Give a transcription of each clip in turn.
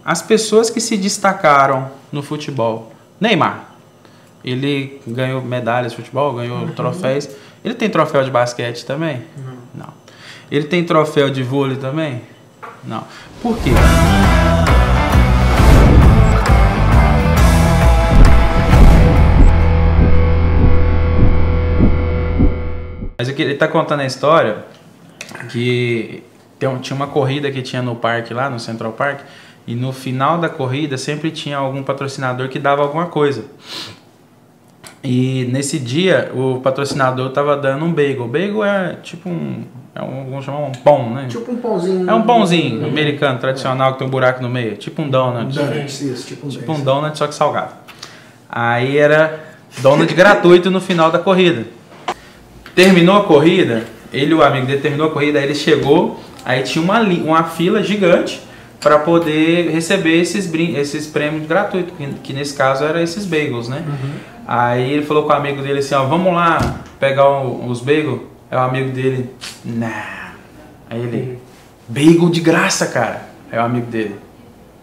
as pessoas que se destacaram no futebol. Neymar. Ele ganhou medalhas de futebol, ganhou troféus. Ele tem troféu de basquete também? Não. Ele tem troféu de vôlei também? Não. Por quê? Mas aqui ele tá contando a história que tinha uma corrida que tinha no parque lá, no Central Park, e no final da corrida sempre tinha algum patrocinador que dava alguma coisa. E nesse dia o patrocinador tava dando um bagel. Bagel é tipo vamos chamar um pão, né? Tipo um pãozinho. É um pãozinho americano, tradicional, que tem um buraco no meio. Tipo um donut. Tipo um donut, só que salgado. Aí era donut gratuito no final da corrida. Terminou a corrida, ele e o amigo dele terminou a corrida, aí ele chegou, aí tinha uma fila gigante para poder receber esses prêmios gratuitos, que nesse caso eram esses bagels, né? Aí ele falou com o amigo dele assim, ó, vamos lá pegar os bagels. Aí o amigo dele, nah. Aí ele, bagel de graça, cara. Aí o amigo dele,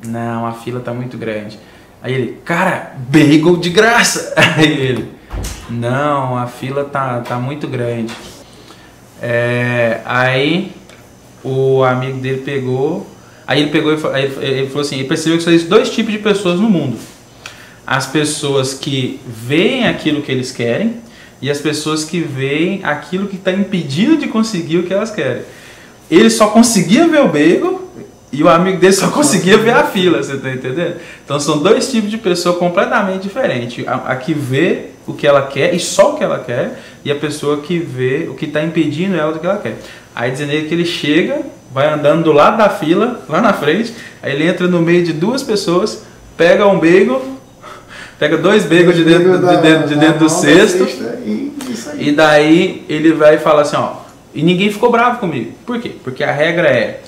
não, a fila tá muito grande. Aí ele, cara, bagel de graça. Aí ele, não, a fila tá muito grande. Aí o amigo dele pegou, ele falou assim, ele percebeu que só existem dois tipos de pessoas no mundo. As pessoas que veem aquilo que eles querem e as pessoas que veem aquilo que está impedindo de conseguir o que elas querem. Ele só conseguia ver o bagel e o amigo dele só conseguia ver a fila, você tá entendendo? Então são dois tipos de pessoa completamente diferentes. A que vê o que ela quer e só o que ela quer, e a pessoa que vê o que está impedindo ela do que ela quer. Aí dizendo que ele chega, vai andando do lado da fila, lá na frente, aí ele entra no meio de duas pessoas, pega um bagel, pega dois bagels de dentro do cesto, e daí ele vai e fala assim, ó, e ninguém ficou bravo comigo. Por quê? Porque a regra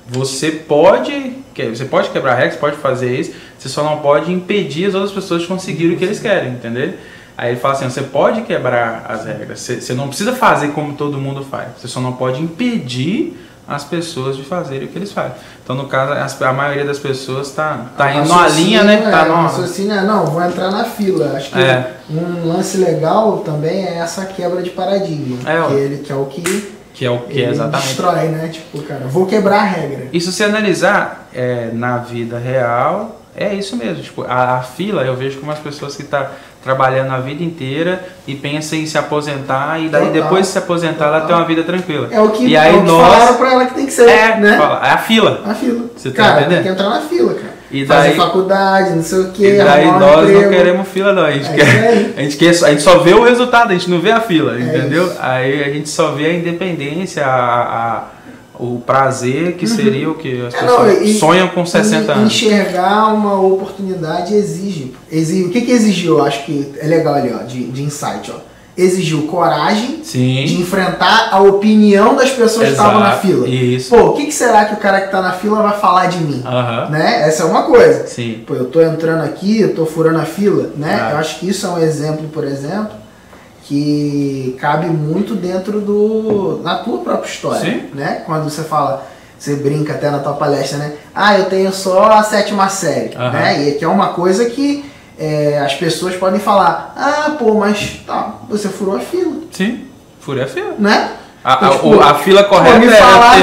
você pode quebrar a regra, você pode fazer isso, você só não pode impedir as outras pessoas de conseguir o que eles querem, entendeu? Aí ele fala assim, você pode quebrar as regras, você não precisa fazer como todo mundo faz, você só não pode impedir as pessoas de fazerem o que eles fazem. Então, no caso, a maioria das pessoas tá indo numa linha, né? Não, vou entrar na fila. Acho que um lance legal também é essa quebra de paradigma, que é o que exatamente destrói, né? Tipo, cara, vou quebrar a regra. E se você analisar na vida real, é isso mesmo. Tipo, a fila eu vejo como as pessoas que estão trabalhando a vida inteira e pensam em se aposentar e daí depois de se aposentar ela tem uma vida tranquila. É o que, e aí falaram pra ela que tem que ser, né? É a fila. A fila. Você tá entendendo? Tem que entrar na fila, cara. E fazer faculdade, não sei o que. E daí nós não queremos fila não, a gente só vê o resultado, a gente não vê a fila, entendeu? Aí a gente só vê a independência, o prazer que seria o que as pessoas sonham com 60 anos. Enxergar uma oportunidade exige. O que exigiu? Eu acho que é legal ali, ó, de insight, ó. Exigiu coragem de enfrentar a opinião das pessoas que estavam na fila. Isso. Pô, o que será que o cara que tá na fila vai falar de mim? Né? Essa é uma coisa. Sim. Pô, eu tô entrando aqui, eu tô furando a fila, né? Eu acho que isso é um exemplo, por exemplo, que cabe muito dentro na tua própria história, né? Quando você fala, você brinca até na tua palestra, né? Eu tenho só a 7ª série, né? E que é uma coisa que as pessoas podem falar, pô, mas você furou a fila. Sim, furei a fila. Né? A fila correta é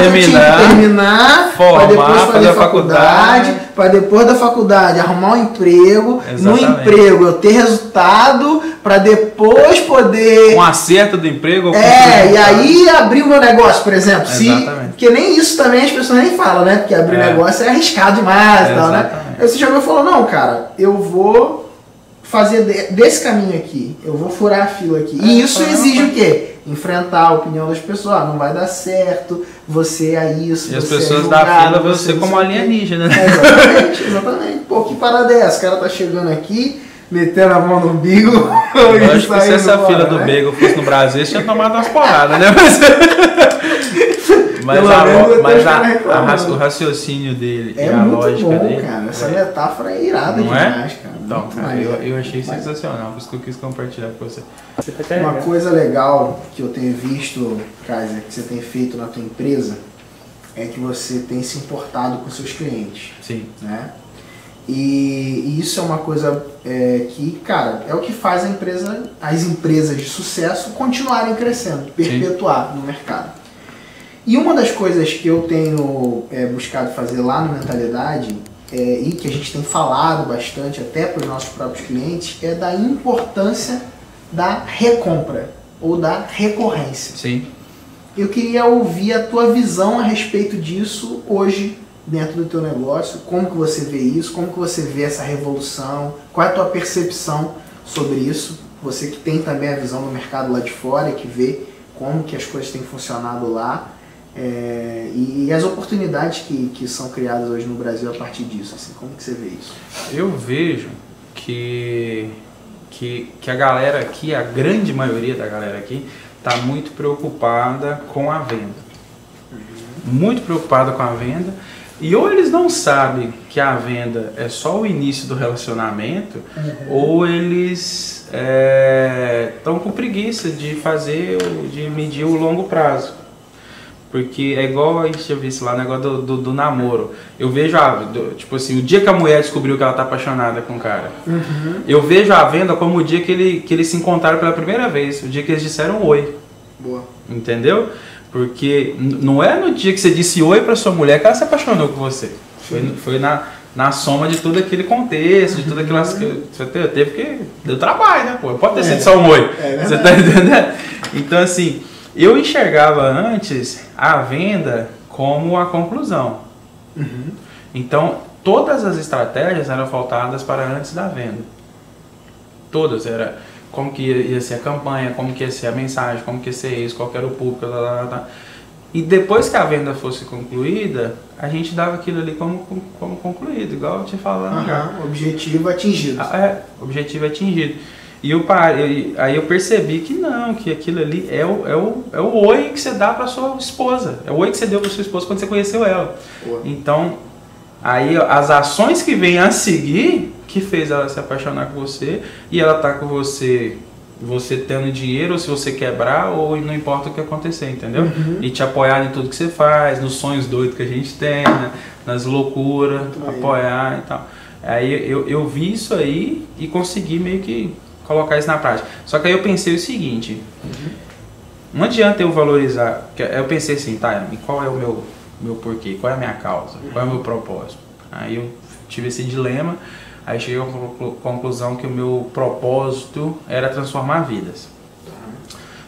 terminar, formar, pra depois fazer faculdade, para depois da faculdade arrumar um emprego, no emprego eu ter resultado, para depois poder... Um acerto do emprego. E aí abrir o meu negócio, por exemplo. Porque nem isso também as pessoas nem falam, né? Porque abrir negócio é arriscado demais e tal, né? Aí você chegou e falou, não, cara, eu vou fazer desse caminho aqui, eu vou furar a fila aqui. E isso exige o quê? Enfrentar a opinião das pessoas, não vai dar certo, você é isso, e as pessoas da fila vê você como alienígena, né? Exatamente. Pô, que parada é essa? O cara tá chegando aqui, metendo a mão no umbigo. Eu acho que se essa fila do bagel fosse no Brasil, você tinha tomado umas porradas, né? Mas o raciocínio dele e a lógica dele... Cara. Essa metáfora é irada demais, cara. Então, cara, eu achei sensacional, por isso que eu quis compartilhar com você. Uma coisa legal que eu tenho visto, Kaiser, que você tem feito na tua empresa, é que você tem se importado com seus clientes. Sim. Né? E isso é uma coisa que, cara, é o que faz as empresas de sucesso continuarem crescendo, perpetuar Sim. no mercado. E uma das coisas que eu tenho buscado fazer lá no Mentalidade, e que a gente tem falado bastante até para os nossos próprios clientes, é da importância da recompra ou da recorrência. Sim. Eu queria ouvir a tua visão a respeito disso hoje, dentro do teu negócio, como que você vê isso, como que você vê essa revolução, qual é a tua percepção sobre isso, você que tem também a visão do mercado lá de fora e que vê como que as coisas têm funcionado lá, e as oportunidades que são criadas hoje no Brasil a partir disso, assim, como que você vê isso? Eu vejo que a galera aqui, a grande maioria da galera aqui, está muito preocupada com a venda. Muito preocupada com a venda. E ou eles não sabem que a venda é só o início do relacionamento, ou eles estão com preguiça de medir o longo prazo. Porque é igual a gente tinha visto lá, o negócio do namoro. Eu vejo, tipo assim, o dia que a mulher descobriu que ela tá apaixonada com o cara, eu vejo a venda como o dia que eles se encontraram pela primeira vez, o dia que eles disseram oi. Boa. Entendeu? Porque não é no dia que você disse oi pra sua mulher que ela se apaixonou com você. Foi na soma de todo aquele contexto, de tudo aquilo que você teve, que deu trabalho, né? Pô, pode ter sido só um oi. Você tá entendendo? Então, assim, eu enxergava antes a venda como a conclusão. Então, todas as estratégias eram voltadas para antes da venda. Todas. Era como que ia ser a campanha, como que ia ser a mensagem, como que ia ser isso, qual que era o público, E depois que a venda fosse concluída, a gente dava aquilo ali como concluído, igual eu te falando. Objetivo atingido. Objetivo atingido. E aí eu percebi que não, que aquilo ali é o oi que você dá para sua esposa. É o oi que você deu para sua esposa quando você conheceu ela. Então, aí as ações que vêm a seguir, que fez ela se apaixonar com você, e ela tá com você tendo dinheiro, ou se você quebrar, ou não importa o que acontecer, entendeu? E te apoiar em tudo que você faz, nos sonhos doidos que a gente tem, né? Nas loucuras, apoiar e tal. Aí eu vi isso aí e consegui meio que colocar isso na prática. Só que aí eu pensei o seguinte, não adianta eu valorizar, eu pensei assim, tá, e qual é o meu porquê, qual é a minha causa, qual é o meu propósito? Aí eu tive esse dilema, aí cheguei à conclusão que o meu propósito era transformar vidas,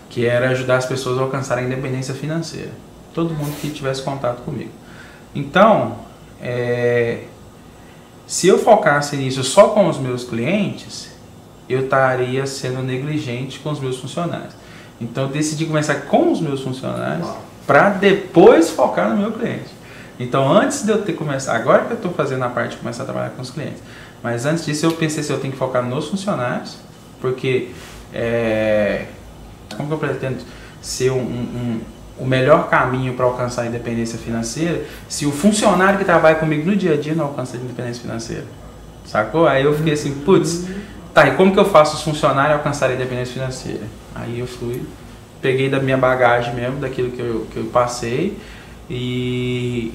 que era ajudar as pessoas a alcançarem a independência financeira, todo mundo que tivesse contato comigo. Então, se eu focasse nisso só com os meus clientes, eu estaria sendo negligente com os meus funcionários. Então eu decidi começar com os meus funcionários para depois focar no meu cliente. Então antes de eu ter começado, agora que eu estou fazendo a parte de começar a trabalhar com os clientes, mas antes disso eu pensei se eu tenho que focar nos funcionários, porque como que eu pretendo ser o melhor caminho para alcançar a independência financeira se o funcionário que trabalha comigo no dia a dia não alcança a independência financeira? Sacou? Aí eu fiquei assim, putz, tá, e como que eu faço os funcionários alcançarem a independência financeira? Aí eu peguei da minha bagagem mesmo, daquilo que eu passei, e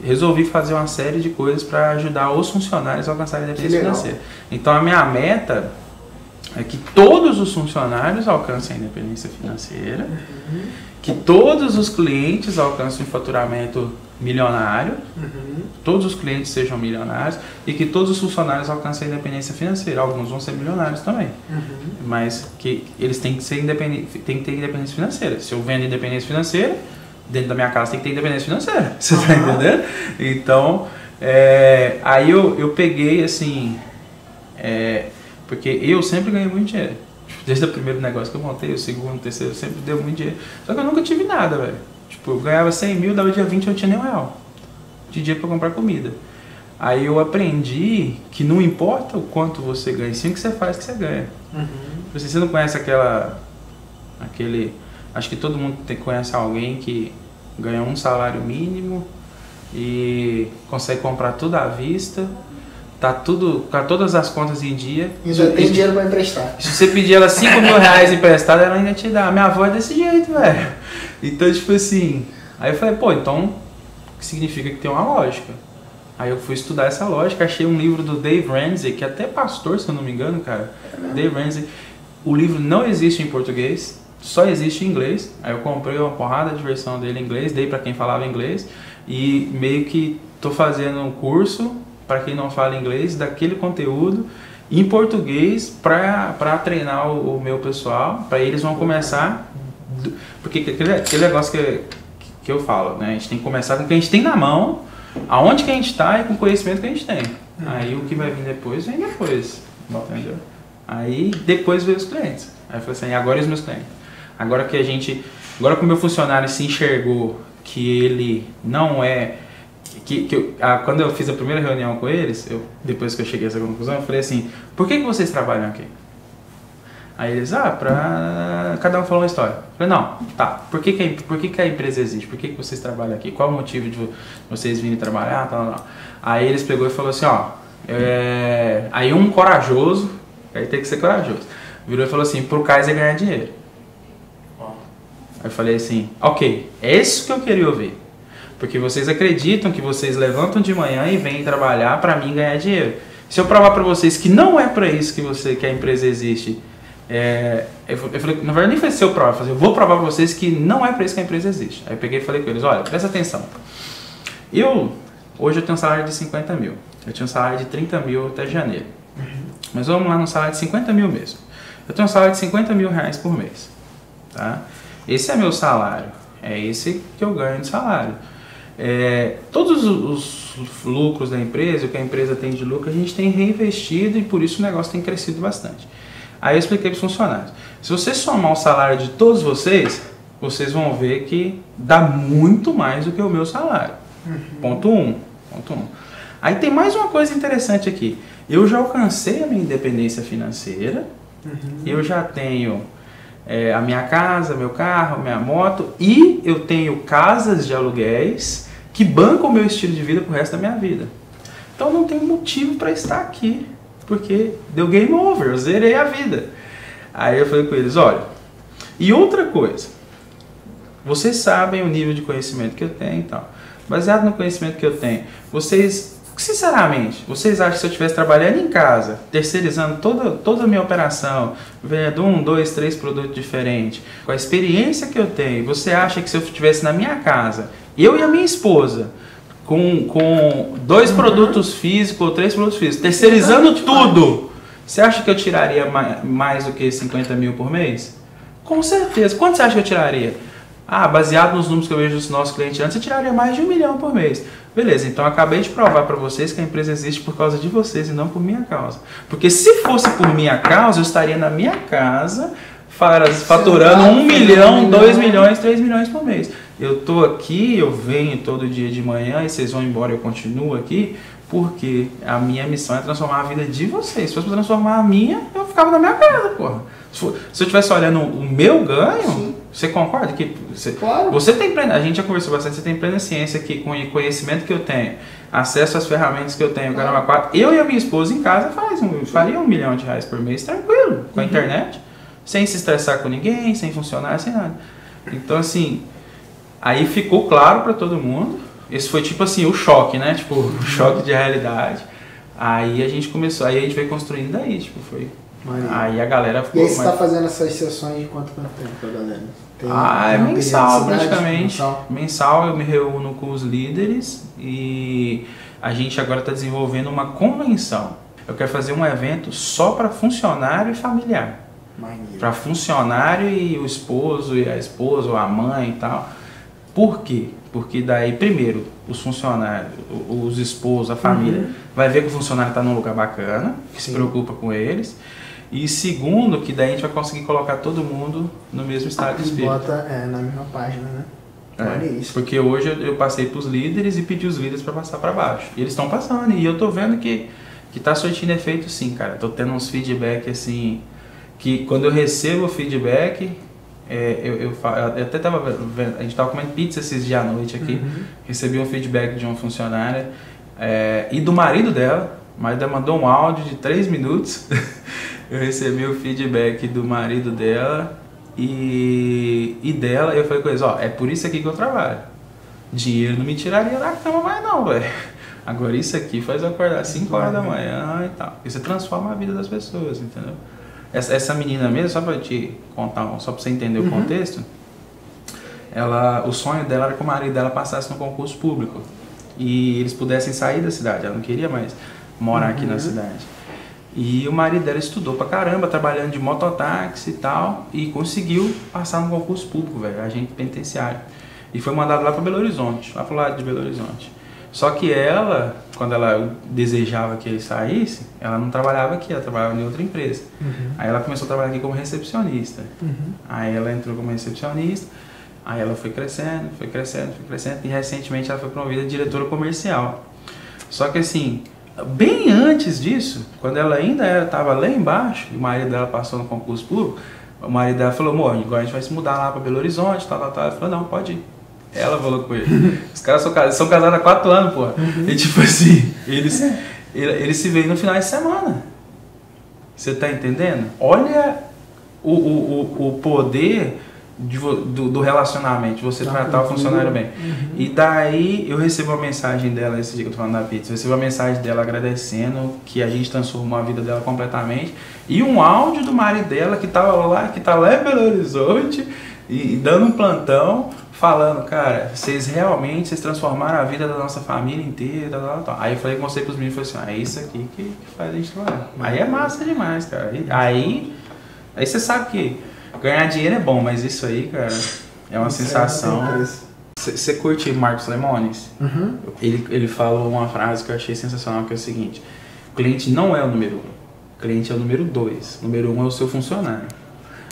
resolvi fazer uma série de coisas para ajudar os funcionários a alcançarem a independência financeira. Então a minha meta é que todos os funcionários alcancem a independência financeira, que todos os clientes alcancem um faturamento milionário, todos os clientes sejam milionários e que todos os funcionários alcancem a independência financeira. Alguns vão ser milionários também, mas que eles têm que ser tem que ter independência financeira. Se eu vendo independência financeira, dentro da minha casa tem que ter independência financeira. Você tá entendendo? Então, aí eu peguei assim, porque eu sempre ganhei muito dinheiro. Desde o primeiro negócio que eu montei, o segundo, o terceiro, eu sempre deu muito dinheiro. Só que eu nunca tive nada, velho. Tipo, eu ganhava 100 mil, dava dia 20 eu não tinha nem R$1 de dinheiro pra comprar comida. Aí eu aprendi que não importa o quanto você ganha, sim o que você faz que você ganha. Você não conhece acho que todo mundo conhece alguém que ganha um salário mínimo e consegue comprar tudo à vista, tá tudo, com todas as contas em dia. E já tem dinheiro pra emprestar. Se você pedir ela R$5.000 emprestado, ela ainda te dá. A minha avó é desse jeito, velho. Então, tipo assim, aí eu falei, pô, então que significa que tem uma lógica. Aí eu fui estudar essa lógica, achei um livro do Dave Ramsey, que é até pastor, se eu não me engano, cara. Dave Ramsey. O livro não existe em português, só existe em inglês. Aí eu comprei uma porrada de versão dele em inglês, dei para quem falava inglês. E meio que tô fazendo um curso, para quem não fala inglês, daquele conteúdo em português para treinar o meu pessoal, para eles vão começar... Porque aquele negócio que eu falo, né? A gente tem que começar com o que a gente tem na mão, aonde que a gente está e com o conhecimento que a gente tem. Aí o que vai vir depois, vem depois. Entendeu? Aí depois veio os clientes. Aí eu falei assim, agora e os meus clientes? Agora que o meu funcionário se enxergou que ele não é... quando eu fiz a primeira reunião com eles, depois que eu cheguei a essa conclusão, eu falei assim, por que vocês trabalham aqui? Aí eles, cada um falou uma história. Eu falei, não, tá, por que a empresa existe? Por que vocês trabalham aqui? Qual o motivo de vocês virem trabalhar? Tal. Aí eles pegou e falou assim, aí um corajoso, aí tem que ser corajoso, virou e falou assim, pro Kaiser ganhar dinheiro. Aí eu falei assim, ok, é isso que eu queria ouvir. Porque vocês acreditam que vocês levantam de manhã e vêm trabalhar para mim ganhar dinheiro. Se eu provar para vocês que não é para isso que a empresa existe, eu falei, na verdade nem foi se eu provar, eu vou provar para vocês que não é para isso que a empresa existe. Aí eu peguei e falei com eles, olha, presta atenção. Hoje eu tenho um salário de 50 mil, eu tinha um salário de 30 mil até janeiro. Mas vamos lá no salário de 50 mil mesmo. Eu tenho um salário de 50 mil reais por mês. Tá? Esse é meu salário, é esse que eu ganho de salário. Todos os lucros da empresa, o que a empresa tem de lucro, a gente tem reinvestido e por isso o negócio tem crescido bastante. Aí eu expliquei para os funcionários, se você somar o salário de todos vocês vão ver que dá muito mais do que o meu salário. Ponto 1. Aí tem mais uma coisa interessante aqui, eu já alcancei a minha independência financeira, eu já tenho a minha casa, meu carro, minha moto e eu tenho casas de aluguéis que bancam o meu estilo de vida pro resto da minha vida. Então não tem motivo para estar aqui, porque deu game over, eu zerei a vida. Aí eu falei com eles, olha, e outra coisa, vocês sabem o nível de conhecimento que eu tenho e tal. Baseado no conhecimento que eu tenho, sinceramente, vocês acham que se eu estivesse trabalhando em casa, terceirizando toda a minha operação, vendo 1, 2, 3 produtos diferentes, com a experiência que eu tenho, você acha que se eu estivesse na minha casa, eu e a minha esposa, com 2 produtos físicos ou 3 produtos físicos, terceirizando tudo, você acha que eu tiraria mais do que 50 mil por mês? Com certeza. Quanto você acha que eu tiraria? Baseado nos números que eu vejo dos nossos clientes antes, você tiraria mais de 1 milhão por mês. Beleza, então eu acabei de provar para vocês que a empresa existe por causa de vocês e não por minha causa. Porque se fosse por minha causa, eu estaria na minha casa faturando 1 milhão, 2 milhões, 3 milhões por mês. Eu tô aqui, eu venho todo dia de manhã e vocês vão embora, eu continuo aqui, porque a minha missão é transformar a vida de vocês. Se fosse para transformar a minha, eu ficava na minha casa, porra. Se eu estivesse olhando o meu ganho, sim. Você concorda que claro. Você tem plena, a gente já conversou bastante, você tem plena ciência que com o conhecimento que eu tenho, acesso às ferramentas que eu tenho, caramba, 4, eu e a minha esposa em casa faria 1 milhão de reais por mês tranquilo, com a internet, sem se estressar com ninguém, sem funcionário, sem nada. Então assim, aí ficou claro para todo mundo. Esse foi tipo assim o choque, né? Tipo, o choque de realidade. Aí a gente começou, aí a gente veio construindo daí, tipo, foi. Aí a galera ficou. E aí você está fazendo essas sessões de quanto tempo com a galera? É mensal praticamente. Mensal eu me reúno com os líderes e a gente agora está desenvolvendo uma convenção. Eu quero fazer um evento só para funcionário e familiar. Para funcionário e o esposo e a esposa ou a mãe e tal. Por quê? Porque daí, primeiro, os funcionários, os esposos, a família, vai ver que o funcionário está num lugar bacana, que se preocupa com eles. E segundo, que daí a gente vai conseguir colocar todo mundo no mesmo estado de espírito. Bota na mesma página, né? Olha isso. Porque hoje eu passei para os líderes e pedi os líderes para passar para baixo. E eles estão passando, e eu tô vendo que tá surtindo efeito sim, cara. Tô tendo uns feedback assim, que quando eu recebo o feedback... eu até tava vendo, a gente tava comendo pizza esses dias à noite aqui, recebi um feedback de uma funcionária e do marido dela, o marido dela mandou um áudio de 3 minutos, eu recebi o feedback do marido dela e dela, eu falei com eles, é por isso aqui que eu trabalho, dinheiro não me tiraria da cama mais não, velho. Agora isso aqui faz eu acordar às 5 horas da manhã e tal. E você transforma a vida das pessoas, entendeu? Essa menina mesmo, só pra te contar, só pra você entender o contexto, o sonho dela era que o marido dela passasse no concurso público e eles pudessem sair da cidade. Ela não queria mais morar aqui na cidade. E o marido dela estudou pra caramba, trabalhando de mototáxi e tal, e conseguiu passar no concurso público, velho, agente penitenciário. E foi mandado lá pra Belo Horizonte, lá pro lado de Belo Horizonte. Só que ela, quando ela desejava que ele saísse, ela não trabalhava aqui, ela trabalhava em outra empresa. Aí ela começou a trabalhar aqui como recepcionista. Aí ela entrou como recepcionista, aí ela foi crescendo, e recentemente ela foi promovida a diretora comercial. Só que assim, bem antes disso, quando ela ainda estava lá embaixo, e o marido dela passou no concurso público, o marido dela falou, amor, agora a gente vai se mudar lá para Belo Horizonte, tal. Ela falou, não, pode ir. Ela falou com ele. Os caras são casados há 4 anos, pô. E tipo assim, eles se veem no final de semana. Você tá entendendo? Olha o poder do relacionamento, de você tratar o funcionário bem. E daí eu recebo uma mensagem dela, esse dia que eu tô falando da pizza, eu recebo uma mensagem dela agradecendo que a gente transformou a vida dela completamente. E um áudio do marido dela que tá lá em Belo Horizonte e dando um plantão, falando, cara, vocês transformaram a vida da nossa família inteira, tal. Aí eu falei, mostrei pros meninos e falei assim, é isso aqui que faz a gente trabalhar. Aí é massa demais, cara. Aí você sabe que ganhar dinheiro é bom, mas isso aí, cara, é uma sensação. Você curte Marcos Lemones? Ele falou uma frase que eu achei sensacional, que é o seguinte, o cliente não é o número 1, o cliente é o número 2, o número 1 é o seu funcionário.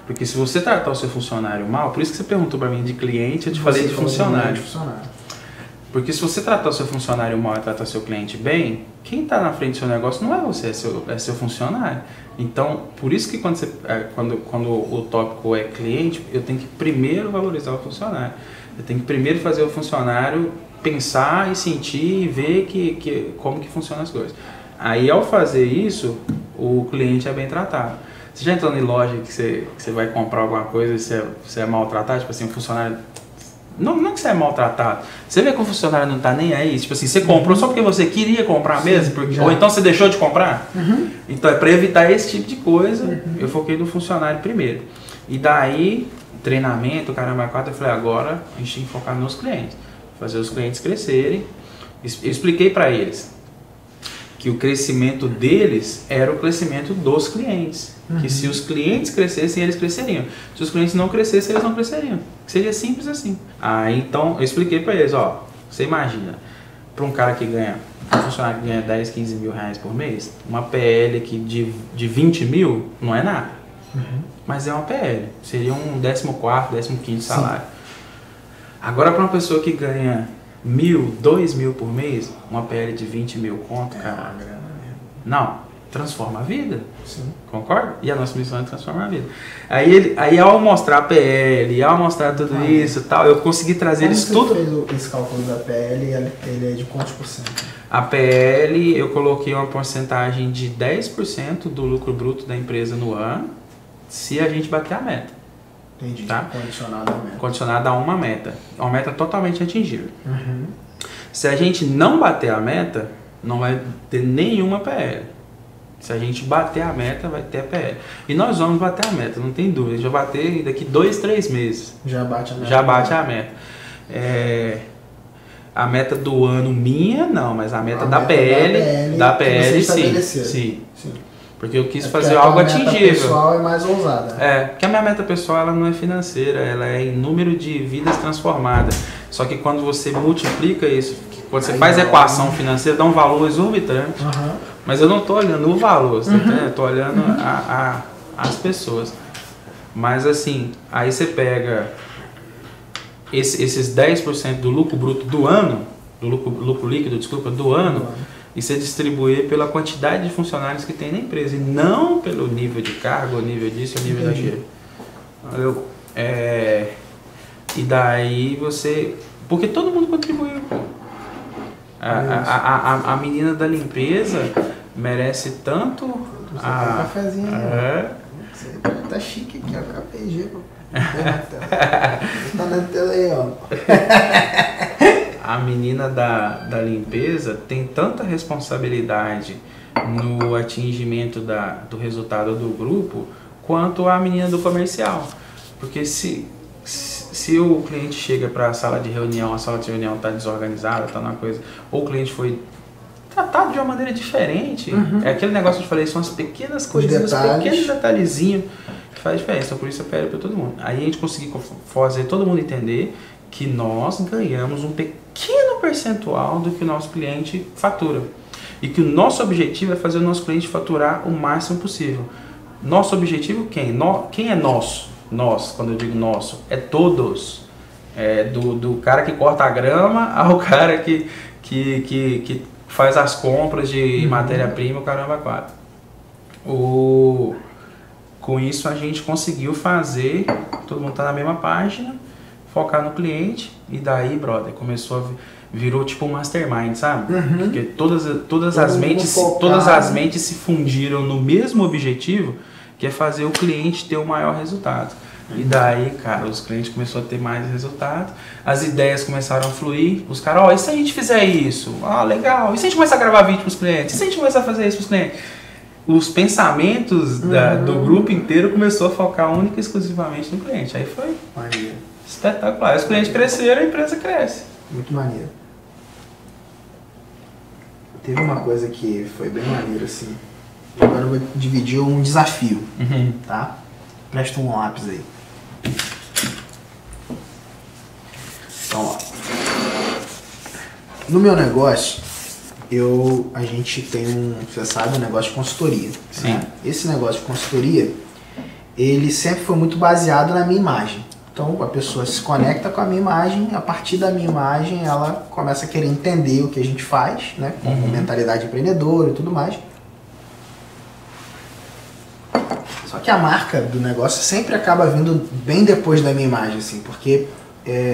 Porque se você tratar o seu funcionário mal, por isso que você perguntou pra mim de cliente, eu te falei de funcionário. Porque se você tratar o seu funcionário mal e tratar o seu cliente bem, quem está na frente do seu negócio não é você, é seu funcionário. Então, por isso que quando o tópico é cliente, eu tenho que primeiro valorizar o funcionário. Eu tenho que primeiro fazer o funcionário pensar e sentir e ver como que funcionam as coisas. Aí, ao fazer isso, o cliente é bem tratado. Você já entrou em loja que você vai comprar alguma coisa e você é maltratado? Tipo assim, um funcionário... Não que você é maltratado. Você vê que o funcionário não tá nem aí. Tipo assim, você comprou só porque você queria comprar mesmo? Ou então você deixou de comprar? Então, é para evitar esse tipo de coisa, eu foquei no funcionário primeiro. E daí, treinamento, caramba, 4, eu falei, agora a gente tem que focar nos clientes. Fazer os clientes crescerem. Eu expliquei para eles que o crescimento deles era o crescimento dos clientes. Que se os clientes crescessem, eles cresceriam. Se os clientes não crescessem, eles não cresceriam. Seria simples assim. Aí então eu expliquei para eles, ó, você imagina, para um cara que ganha, um funcionário que ganha 10, 15 mil reais por mês, uma PL aqui de 20 mil não é nada. Mas é uma PL. Seria um 14º, 15º salário. Agora para uma pessoa que ganha 1.000, 2.000 por mês, uma PL de 20 mil conto, cara. Não. Transforma a vida. Sim. Concorda? E a nossa missão é transformar a vida. Aí ao mostrar a PL, ao mostrar tudo isso e tal, eu consegui trazer eles tudo. Você fez esse cálculo da PL, ele é de quantos por cento? A PL, eu coloquei uma porcentagem de 10% do lucro bruto da empresa no ano, se a gente bater a meta. Entendi. Tá? Condicionado a meta. Condicionado a uma meta. Uma meta totalmente atingível. Se a gente não bater a meta, não vai ter nenhuma PL. Se a gente bater a meta, vai ter a PL. E nós vamos bater a meta, não tem dúvida. A gente vai bater daqui 2, 3 meses. Já bate a meta. Já bate a meta. A meta do ano minha, não, mas a meta da PL. Da PL, sim. Porque eu quis fazer algo atingível. A meta pessoal é mais ousada. Porque a minha meta pessoal ela não é financeira, ela é em número de vidas transformadas. Só que quando você multiplica isso, quando você faz a equação financeira, dá um valor exorbitante. Mas eu não estou olhando o valor, você entende? Eu estou olhando as pessoas. Mas assim, aí você pega esses 10% do lucro bruto do ano, do lucro líquido, desculpa, do ano, e você distribuir pela quantidade de funcionários que tem na empresa, e não pelo nível de cargo, o nível disso, o nível daquilo. Valeu? E daí você... Porque todo mundo contribuiu. A menina da limpeza merece tanto... Um cafezinho. Você tá chique aqui, ó, KPG. Tá na tela aí, ó. a menina da limpeza tem tanta responsabilidade no atingimento do resultado do grupo quanto a menina do comercial. Porque se o cliente chega para a sala de reunião, a sala de reunião está desorganizada, está numa coisa, ou o cliente foi tratado de uma maneira diferente, é aquele negócio que eu falei, são as pequenas coisinhas, os pequenos detalhezinhos que faz diferença. Então, por isso eu pego para todo mundo. Aí a gente conseguiu fazer todo mundo entender que nós ganhamos um pequeno percentual do que o nosso cliente fatura. E que o nosso objetivo é fazer o nosso cliente faturar o máximo possível. Nosso objetivo, quem? Quem é nosso? Nós, quando eu digo nosso, é todos. É do cara que corta a grama ao cara que faz as compras de matéria-prima, o caramba 4. Com isso a gente conseguiu fazer, todo mundo tá na mesma página, focar no cliente, e daí, brother, virou tipo um mastermind, sabe? Porque todas as mentes se fundiram no mesmo objetivo, que é fazer o cliente ter o maior resultado. E daí, cara, os clientes começaram a ter mais resultado, as ideias começaram a fluir, os caras, e se a gente fizer isso? Legal, e se a gente começar a gravar vídeo para os clientes? E se a gente começar a fazer isso para os clientes? Os pensamentos do grupo inteiro começou a focar única e exclusivamente no cliente. Aí foi espetacular. Os clientes cresceram, a empresa cresce. Muito maneiro. Teve uma coisa que foi bem maneira, assim. Agora eu vou dividir um desafio, tá? Presta um lápis aí. Então, ó. No meu negócio, a gente tem você sabe, um negócio de consultoria. Sim. Né? Esse negócio de consultoria, ele sempre foi muito baseado na minha imagem. Então, a pessoa se conecta com a minha imagem, a partir da minha imagem, ela começa a querer entender o que a gente faz, né? Com mentalidade empreendedora e tudo mais. Só que a marca do negócio sempre acaba vindo bem depois da minha imagem, assim, porque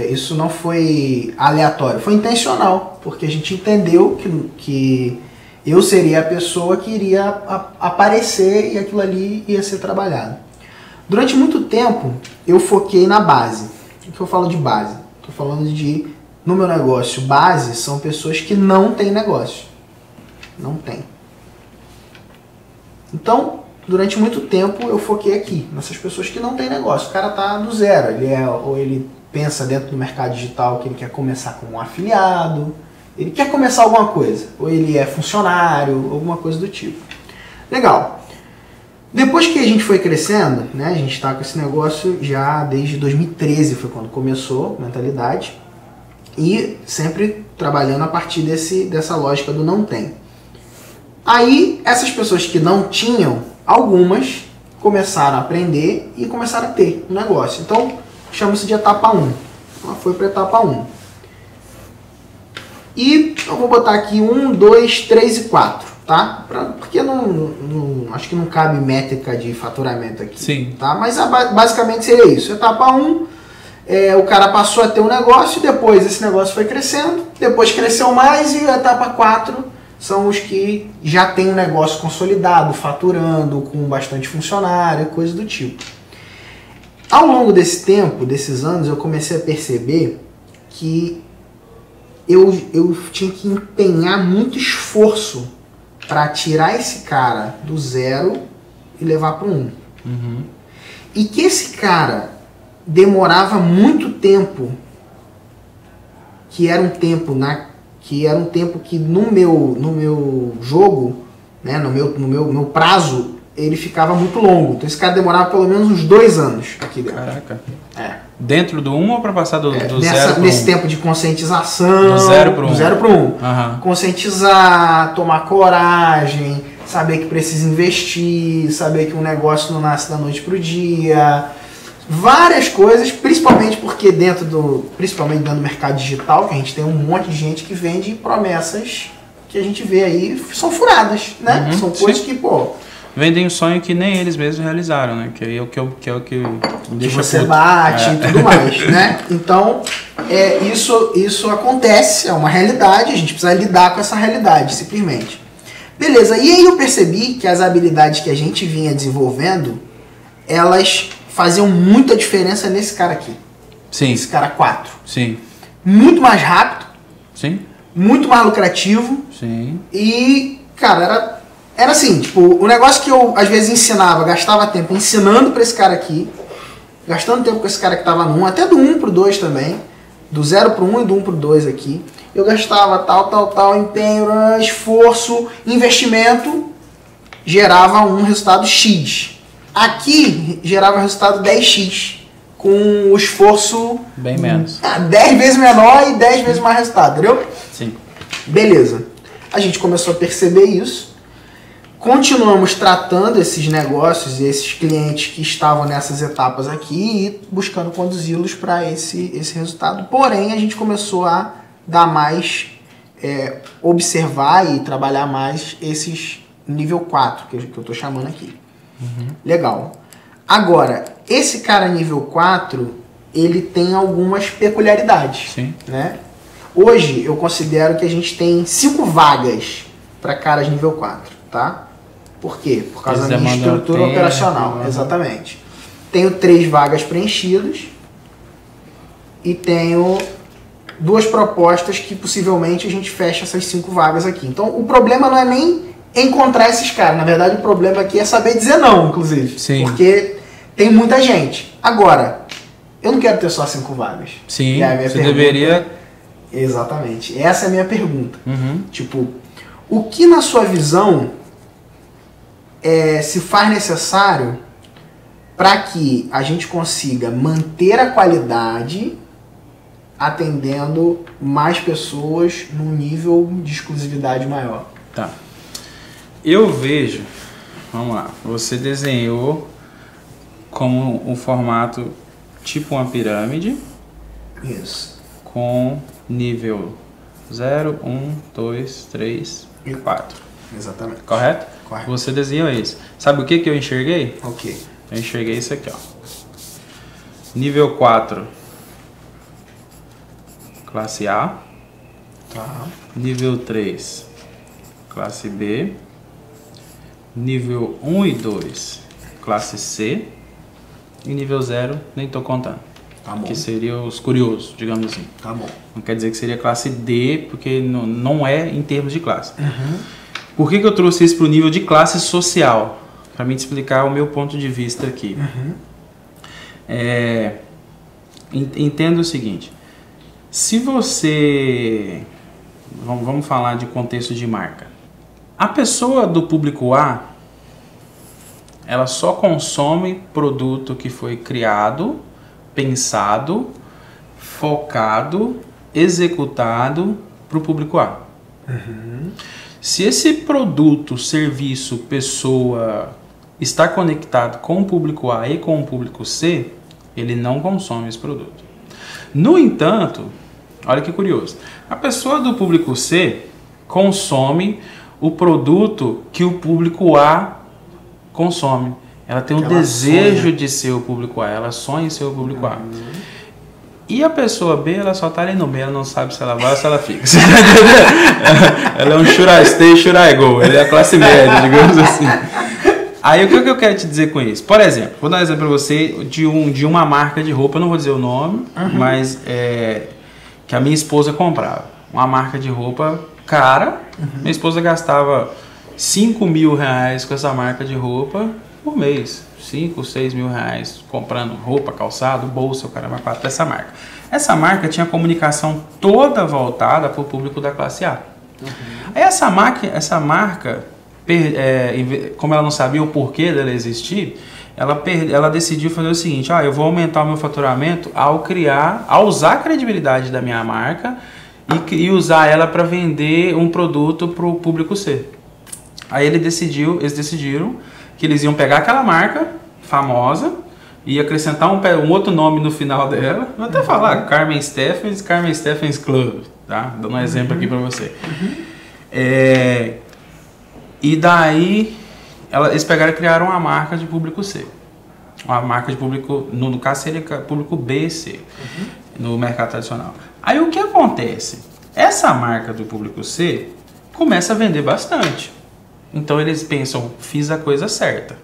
isso não foi aleatório, foi intencional, porque a gente entendeu que eu seria a pessoa que iria aparecer e aquilo ali ia ser trabalhado. Durante muito tempo, eu foquei na base. O que eu falo de base? Estou falando no meu negócio, base são pessoas que não têm negócio. Não tem. Então, durante muito tempo eu foquei aqui, nessas pessoas que não têm negócio. O cara tá do zero, ou ele pensa dentro do mercado digital que ele quer começar como um afiliado, ele quer começar alguma coisa, ou ele é funcionário, alguma coisa do tipo. Legal. Depois que a gente foi crescendo, né, a gente está com esse negócio já desde 2013, foi quando começou a mentalidade, e sempre trabalhando a partir dessa lógica do não tem. Aí, essas pessoas que não tinham, algumas começaram a aprender e começaram a ter um negócio. Então, chama-se de etapa 1. Ela foi para a etapa 1. E eu vou botar aqui 1, 2, 3 e 4. Tá? Porque acho que não cabe métrica de faturamento aqui. Sim. Tá? Mas basicamente seria isso. Etapa 1, o cara passou a ter um negócio, depois esse negócio foi crescendo, depois cresceu mais, e a etapa 4 são os que já tem um negócio consolidado, faturando, com bastante funcionário, coisa do tipo. Ao longo desse tempo, desses anos, eu comecei a perceber que eu tinha que empenhar muito esforço para tirar esse cara do 0 e levar para o 1. E que esse cara demorava muito tempo, que era um tempo que no meu jogo, né, no meu prazo, ele ficava muito longo. Então esse cara demorava pelo menos uns 2 anos aqui dentro. Caraca. Dentro do 1 ou para passar do 0 para 1? Nesse tempo de conscientização. Do 0 para 1. Do 0 para 1. Conscientizar, tomar coragem, saber que precisa investir, saber que um negócio não nasce da noite pro dia. Várias coisas, principalmente dentro do mercado digital, que a gente tem um monte de gente que vende promessas que a gente vê aí, são furadas, né? São coisas que, vendem um sonho que nem eles mesmos realizaram, né? Que é o que deixa você bate e tudo mais, né? Então, isso acontece, é uma realidade, a gente precisa lidar com essa realidade, simplesmente. Beleza, e aí eu percebi que as habilidades que a gente vinha desenvolvendo, elas faziam muita diferença nesse cara aqui. Sim. Esse cara 4. Sim. Muito mais rápido, Sim. Muito mais lucrativo. Sim. E, cara, era assim, tipo, o negócio que eu às vezes ensinava, gastava tempo ensinando pra esse cara aqui, gastando tempo com esse cara que tava no 1, até do 1 pro 2 também, do 0 pro 1 e do 1 pro 2 aqui. Eu gastava tal, empenho, esforço, investimento, gerava um resultado X. Aqui gerava resultado 10X, com o esforço bem menos. 10 vezes menor e 10 vezes mais resultado, entendeu? Sim. Beleza. A gente começou a perceber isso. Continuamos tratando esses negócios e esses clientes que estavam nessas etapas aqui e buscando conduzi-los para esse resultado. Porém, a gente começou a dar mais, observar e trabalhar mais esses nível 4, que eu estou chamando aqui. Uhum. Legal. Agora, esse cara nível 4, ele tem algumas peculiaridades. Sim. Né? Hoje, eu considero que a gente tem 5 vagas para caras nível 4, tá? Por quê? Por causa da minha estrutura operacional. Exatamente. Tenho 3 vagas preenchidas e tenho 2 propostas que possivelmente a gente fecha essas 5 vagas aqui. Então, o problema não é nem encontrar esses caras. Na verdade, o problema aqui é saber dizer não, inclusive. Sim. Porque tem muita gente. Agora, eu não quero ter só 5 vagas. Sim, você pergunta... deveria... Exatamente. Essa é a minha pergunta. Uhum. Tipo, o que na sua visão se faz necessário para que a gente consiga manter a qualidade atendendo mais pessoas num nível de exclusividade maior? Tá. Eu vejo, vamos lá, você desenhou como um formato tipo uma pirâmide. Isso. Com nível 0, 1, 2, 3 e 4. Exatamente. Correto? Correto. Você desenhou isso. Sabe o que eu enxerguei? Ok. Eu enxerguei isso aqui, ó. Nível 4, classe A. Tá. Nível 3, classe B. Nível 1 e 2, classe C. E nível 0, nem tô contando. Tá bom. Que seria os curiosos, digamos assim. Tá bom. Não quer dizer que seria classe D, porque não é em termos de classe. Uhum. Por que eu trouxe isso para o nível de classe social? Para me explicar o meu ponto de vista aqui. Uhum. Entenda o seguinte. Se você... Vamos falar de contexto de marca. A pessoa do público A, ela só consome produto que foi criado, pensado, focado, executado para o público A. Uhum. Se esse produto, serviço, pessoa está conectado com o público A e com o público C, ele não consome esse produto. No entanto, olha que curioso, a pessoa do público C consome o produto que o público A consome. Ela tem um desejo de ser o público A, ela sonha em ser o público A. E a pessoa B, ela só tá ali no meio, ela não sabe se ela vai ou se ela fica. Ela é um should I stay, should I go. Ele é a classe média, digamos assim. Aí o que eu quero te dizer com isso? Por exemplo, vou dar um exemplo para você de uma marca de roupa, eu não vou dizer o nome, mas que a minha esposa comprava. Uma marca de roupa cara, minha esposa gastava 5 mil reais com essa marca de roupa por mês. 5, 6 mil reais comprando roupa, calçado, bolsa, o caramba, 4 dessa marca. Essa marca tinha comunicação toda voltada para o público da classe A. Aí essa marca, como ela não sabia o porquê dela existir, ela decidiu fazer o seguinte: eu vou aumentar o meu faturamento ao usar a credibilidade da minha marca e usar ela para vender um produto para o público C. Aí eles decidiram que eles iam pegar aquela marca famosa e acrescentar um outro nome no final dela. Vou até falar Carmen Stephens Club, tá? Dando um exemplo aqui para você. E daí eles pegaram e criaram uma marca de público C. Uma marca de público, no caso seria público B e C, no mercado tradicional. Aí o que acontece? Essa marca do público C começa a vender bastante. Então eles pensam, fiz a coisa certa.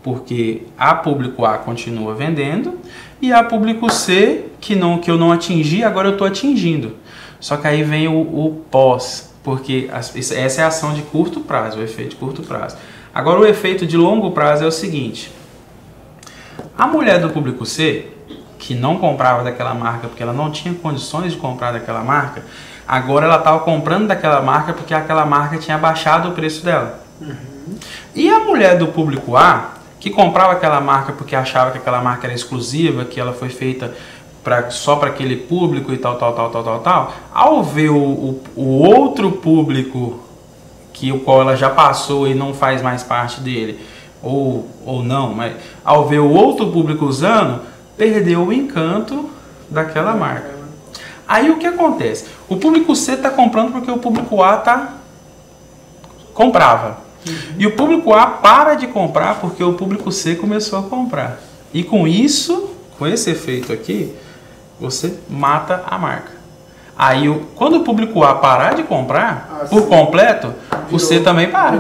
Porque a público A continua vendendo e a público C, que eu não atingi, agora eu estou atingindo. Só que aí vem o pós, porque essa é a ação de curto prazo, o efeito de curto prazo. Agora o efeito de longo prazo é o seguinte: a mulher do público C, que não comprava daquela marca porque ela não tinha condições de comprar daquela marca, agora ela estava comprando daquela marca porque aquela marca tinha baixado o preço dela. E a mulher do público A, que comprava aquela marca porque achava que aquela marca era exclusiva, que ela foi feita só para aquele público e tal, ao ver o outro público o qual ela já passou e não faz mais parte dele, ou não, mas ao ver o outro público usando, perdeu o encanto daquela marca. Aí o que acontece? O público C está comprando porque o público A comprava. E o público A para de comprar porque o público C começou a comprar. E com isso, com esse efeito aqui, você mata a marca. Aí, quando o público A parar de comprar por completo, o C também para.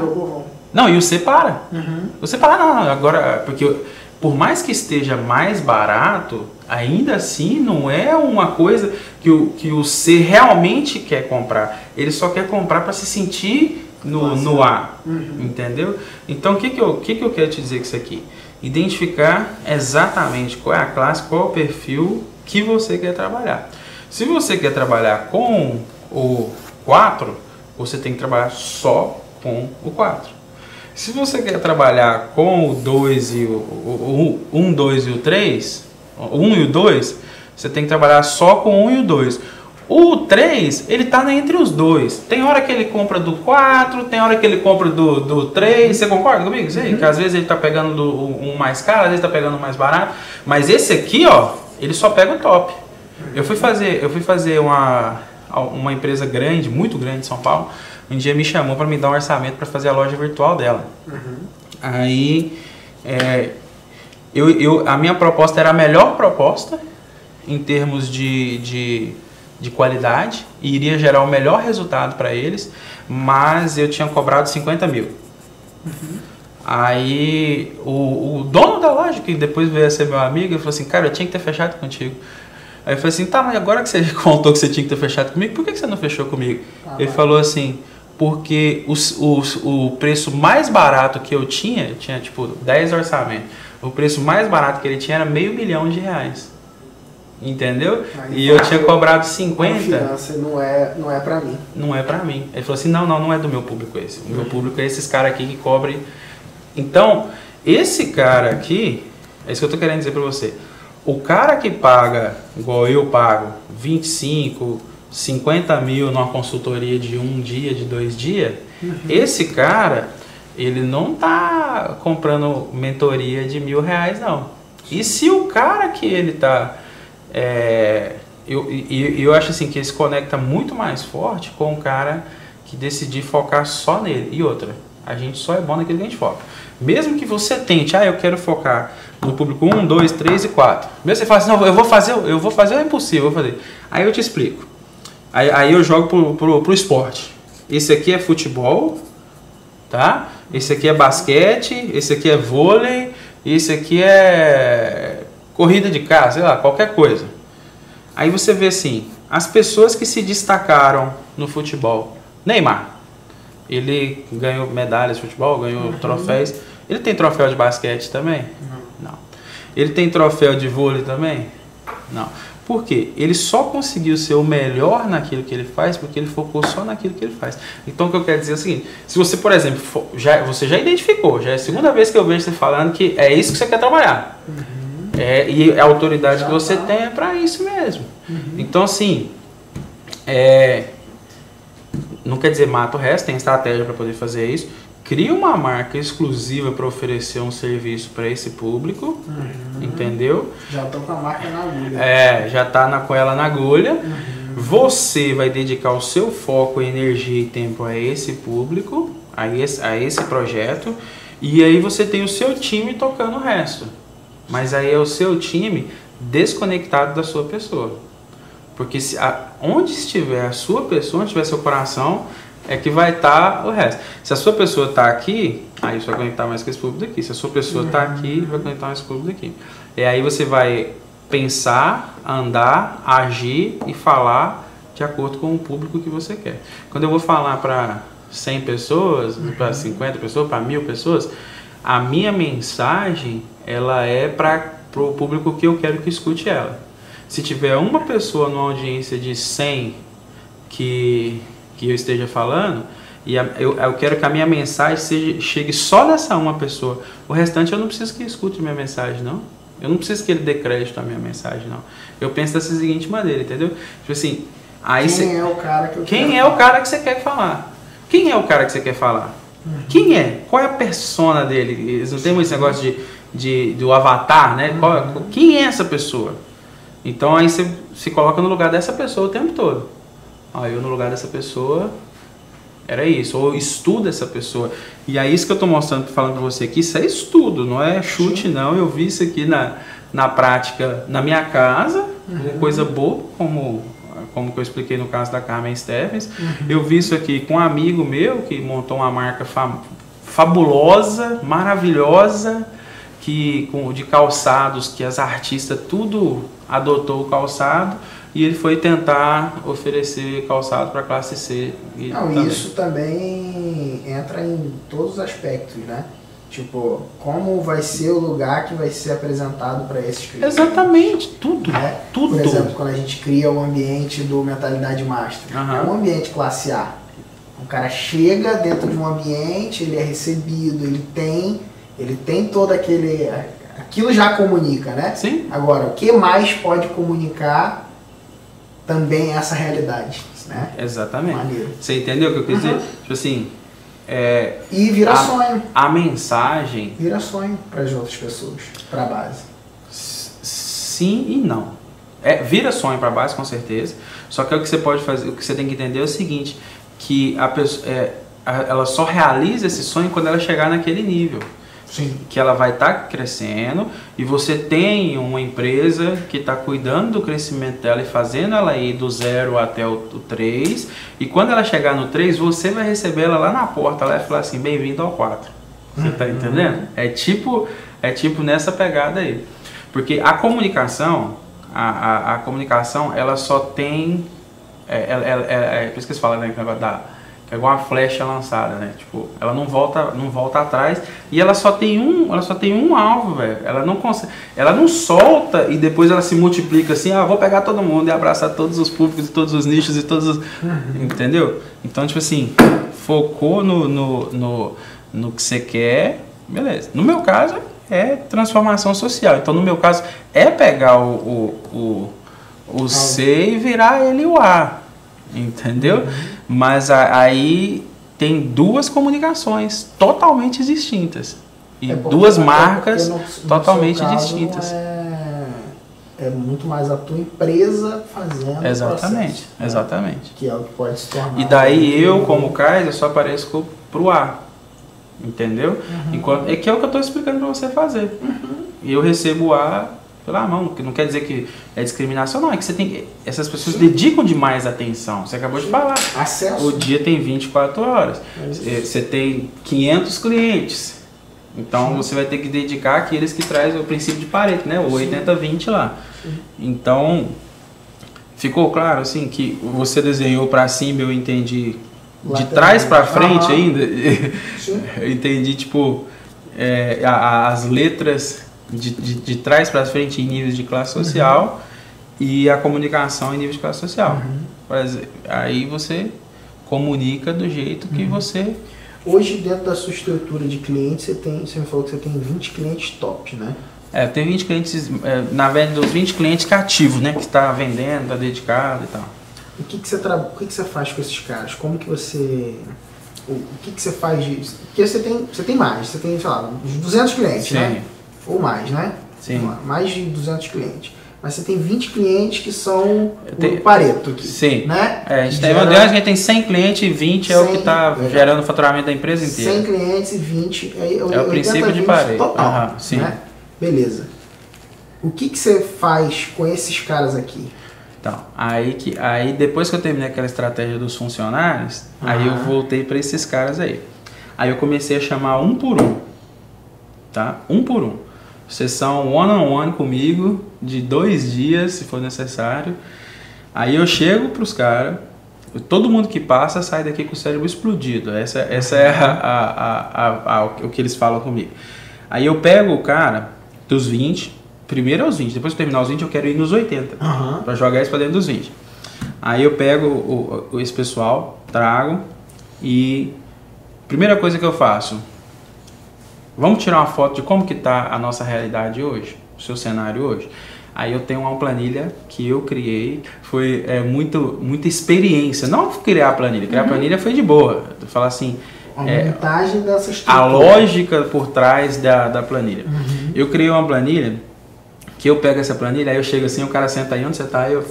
Não, e o C para. Você para, não, agora, porque por mais que esteja mais barato, ainda assim não é uma coisa que o C realmente quer comprar. Ele só quer comprar para se sentir no A, entendeu? Então, o que eu quero te dizer com isso aqui? Identificar exatamente qual é a classe, qual é o perfil que você quer trabalhar. Se você quer trabalhar com o 4, você tem que trabalhar só com o 4. Se você quer trabalhar com o 2 e o 1, 2 e o 3, o 1 e o 2, você tem que trabalhar só com o 1 e o 2. O 3, ele está entre os dois. Tem hora que ele compra do 4, tem hora que ele compra do 3. Você concorda comigo? Sei, que às vezes ele está pegando um mais caro, às vezes está pegando um mais barato. Mas esse aqui, ó, ele só pega o top. Eu fui fazer uma empresa grande, muito grande em São Paulo. Um dia me chamou para me dar um orçamento para fazer a loja virtual dela. Aí, a minha proposta era a melhor proposta em termos de qualidade e iria gerar o melhor resultado para eles, mas eu tinha cobrado 50 mil. Aí o dono da loja, que depois veio a ser meu amigo, ele falou assim: cara, eu tinha que ter fechado contigo. Aí eu falei assim: tá, mas agora que você contou que você tinha que ter fechado comigo, por que você não fechou comigo? Ele falou assim: porque o preço mais barato que eu tinha tipo 10 orçamentos, o preço mais barato que ele tinha era R$500 mil. Entendeu? Aí, e eu tinha cobrado 50. Confiança não é pra mim. Não é pra mim. Ele falou assim: não é do meu público esse. O meu público é esses caras aqui que cobrem. Então, esse cara aqui, é isso que eu tô querendo dizer pra você. O cara que paga, igual eu pago, 25, 50 mil numa consultoria de 1 dia, de 2 dias, esse cara, ele não tá comprando mentoria de R$1.000, não. E se o cara que ele tá... eu acho assim que ele se conecta muito mais forte com o cara que decidir focar só nele. E outra, a gente só é bom naquilo que a gente foca. Mesmo que você tente, eu quero focar no público 1, 2, 3 e 4. Mesmo você fala assim: não, eu vou fazer o impossível, eu vou fazer. Aí eu te explico. Aí eu jogo pro esporte. Esse aqui é futebol, tá? Esse aqui é basquete, esse aqui é vôlei, esse aqui é corrida de carro, sei lá, qualquer coisa. Aí você vê assim, as pessoas que se destacaram no futebol. Neymar, ele ganhou medalhas de futebol, ganhou troféus. Ele tem troféu de basquete também? Não. Ele tem troféu de vôlei também? Não. Por quê? Ele só conseguiu ser o melhor naquilo que ele faz porque ele focou só naquilo que ele faz. Então o que eu quero dizer é o seguinte: se você, por exemplo, você já identificou, já é a segunda vez que eu vejo você falando que é isso que você quer trabalhar. E a autoridade que você tem é para isso mesmo. Então, assim, não quer dizer mata o resto, tem estratégia para poder fazer isso. Cria uma marca exclusiva para oferecer um serviço para esse público, entendeu? Já estou com a marca na agulha. Já está com ela na agulha. Você vai dedicar o seu foco, energia e tempo a esse público, a esse projeto, e aí você tem o seu time tocando o resto. Mas aí é o seu time desconectado da sua pessoa. Porque onde estiver a sua pessoa, onde estiver seu coração, é que vai estar o resto. Se a sua pessoa está aqui, aí você vai conectar mais com esse público daqui. Se a sua pessoa está aqui, vai conectar mais com esse público daqui. E aí você vai pensar, andar, agir e falar de de acordo com o público que você quer. Quando eu vou falar para 100 pessoas, para 50 pessoas, para 1000 pessoas, a minha mensagem, ela é para o público que eu quero que escute ela. Se tiver uma pessoa numa audiência de 100 que eu esteja falando, e eu quero que a minha mensagem chegue só nessa uma pessoa. O restante eu não preciso que escute a minha mensagem, não. Eu não preciso que ele dê crédito à minha mensagem, não. Eu penso dessa seguinte maneira, entendeu? Tipo assim, aí quem é o cara que eu quem é o cara que você quer falar? Quem é o cara que você quer falar? Quem é? Qual é a persona dele? Eles não tem muito esse negócio do avatar, né? Quem é essa pessoa? Então aí você se coloca no lugar dessa pessoa o tempo todo. Aí eu no lugar dessa pessoa era isso, ou estuda essa pessoa. E é isso que eu estou mostrando, falando para você aqui, isso é estudo, não é chute. Sim. Não. Eu vi isso aqui na prática na minha casa, uma coisa boa, como que eu expliquei no caso da Carmen Steffens. Eu vi isso aqui com um amigo meu que montou uma marca fabulosa, maravilhosa, de calçados, que as artistas tudo adotou o calçado, e ele foi tentar oferecer calçado para a classe C. Isso também entra em todos os aspectos, né? Tipo, como vai ser o lugar que vai ser apresentado para esses clientes. Exatamente, tudo, né? Tudo. Por exemplo, quando a gente cria o ambiente do Mentalidade Master, é um ambiente classe A. O cara chega dentro de um ambiente, ele é recebido, ele tem todo aquilo já comunica, né? Sim. Agora, o que mais pode comunicar também essa realidade, né? Exatamente. Maneiro. Você entendeu o que eu quis dizer? Tipo assim, e vira sonho. A mensagem... Vira sonho para as outras pessoas, para a base. Sim e não. Vira sonho para a base, com certeza. Só que o que você pode fazer, o que você tem que entender é o seguinte, que a pessoa, ela só realiza esse sonho quando ela chegar naquele nível. Sim. Que ela vai estar crescendo e você tem uma empresa que está cuidando do crescimento dela e fazendo ela ir do 0 até o 3, e quando ela chegar no 3, você vai receber ela lá na porta, ela vai falar assim, bem-vindo ao 4. Você está entendendo? É tipo nessa pegada aí. Porque a comunicação, a comunicação, ela só tem, por isso que eles falam, né, é igual uma flecha lançada, né? Tipo, ela não volta atrás, e ela só tem um alvo, velho. Ela não consegue, ela não solta e depois ela se multiplica assim, vou pegar todo mundo e abraçar todos os públicos e todos os nichos e todos os... Entendeu? Então, tipo assim, focou no que você quer, beleza. No meu caso, é transformação social. Então, no meu caso, é pegar o C e virar ele o A. Entendeu? Mas aí tem duas comunicações totalmente distintas. E duas marcas totalmente distintas. É muito mais a tua empresa fazendo exatamente, o processo, exatamente. Né? Que é o que pode se tornar. E daí eu, como Kaiser, só apareço pro A. Entendeu? Enquanto, que é o que eu estou explicando para você fazer. E eu recebo o A pela mão, que não quer dizer que é discriminação, não, é que essas pessoas dedicam demais atenção. Você acabou de falar. Acesso. O dia tem 24 horas. Você tem 500 clientes. Então você vai ter que dedicar aqueles que trazem o princípio de Pareto, né? O 80-20 lá. Então, ficou claro assim que você desenhou para cima, eu entendi de trás para frente ainda. Eu entendi tipo as letras de trás para frente em níveis de classe social e a comunicação em níveis de classe social. Aí você comunica do jeito que você... Hoje, dentro da sua estrutura de clientes, você me falou que você tem 20 clientes top, né? Tem 20 clientes, na verdade, dos 20 clientes cativos, né? Que está vendendo, está dedicado e tal. O que você faz com esses caras? Como que você... O que você faz de... Porque você tem mais, você tem, sei lá, uns 200 clientes, Sim. né? Ou mais, né? Sim. Mais de 200 clientes. Mas você tem 20 clientes que são o Pareto aqui. Sim. Né? A gente tem 100 clientes e 20 é o que está gerando o faturamento da empresa inteira. 100 clientes e 20 é o princípio de Pareto. Total. Sim. Né? Beleza. O que você faz com esses caras aqui? Então, aí depois que eu terminei aquela estratégia dos funcionários, aí eu voltei para esses caras aí. Aí eu comecei a chamar um por um. Tá? Um por um. Sessão one-on-one comigo, de 2 dias, se for necessário. Aí eu chego pros caras, todo mundo que passa sai daqui com o cérebro explodido. Essa é o que eles falam comigo. Aí eu pego o cara dos 20, primeiro aos 20, depois que terminar os 20 eu quero ir nos 80, pra jogar isso pra dentro dos 20. Aí eu pego esse pessoal, trago e primeira coisa que eu faço, vamos tirar uma foto de como que tá a nossa realidade hoje, o seu cenário hoje. Aí eu tenho uma planilha que eu criei, foi muita experiência, não criar a planilha, criar a planilha foi de boa, falar assim, a montagem dessa estrutura. A lógica por trás da planilha. Eu criei uma planilha, que eu pego essa planilha, aí eu chego assim, o cara senta aí, onde você tá? Eu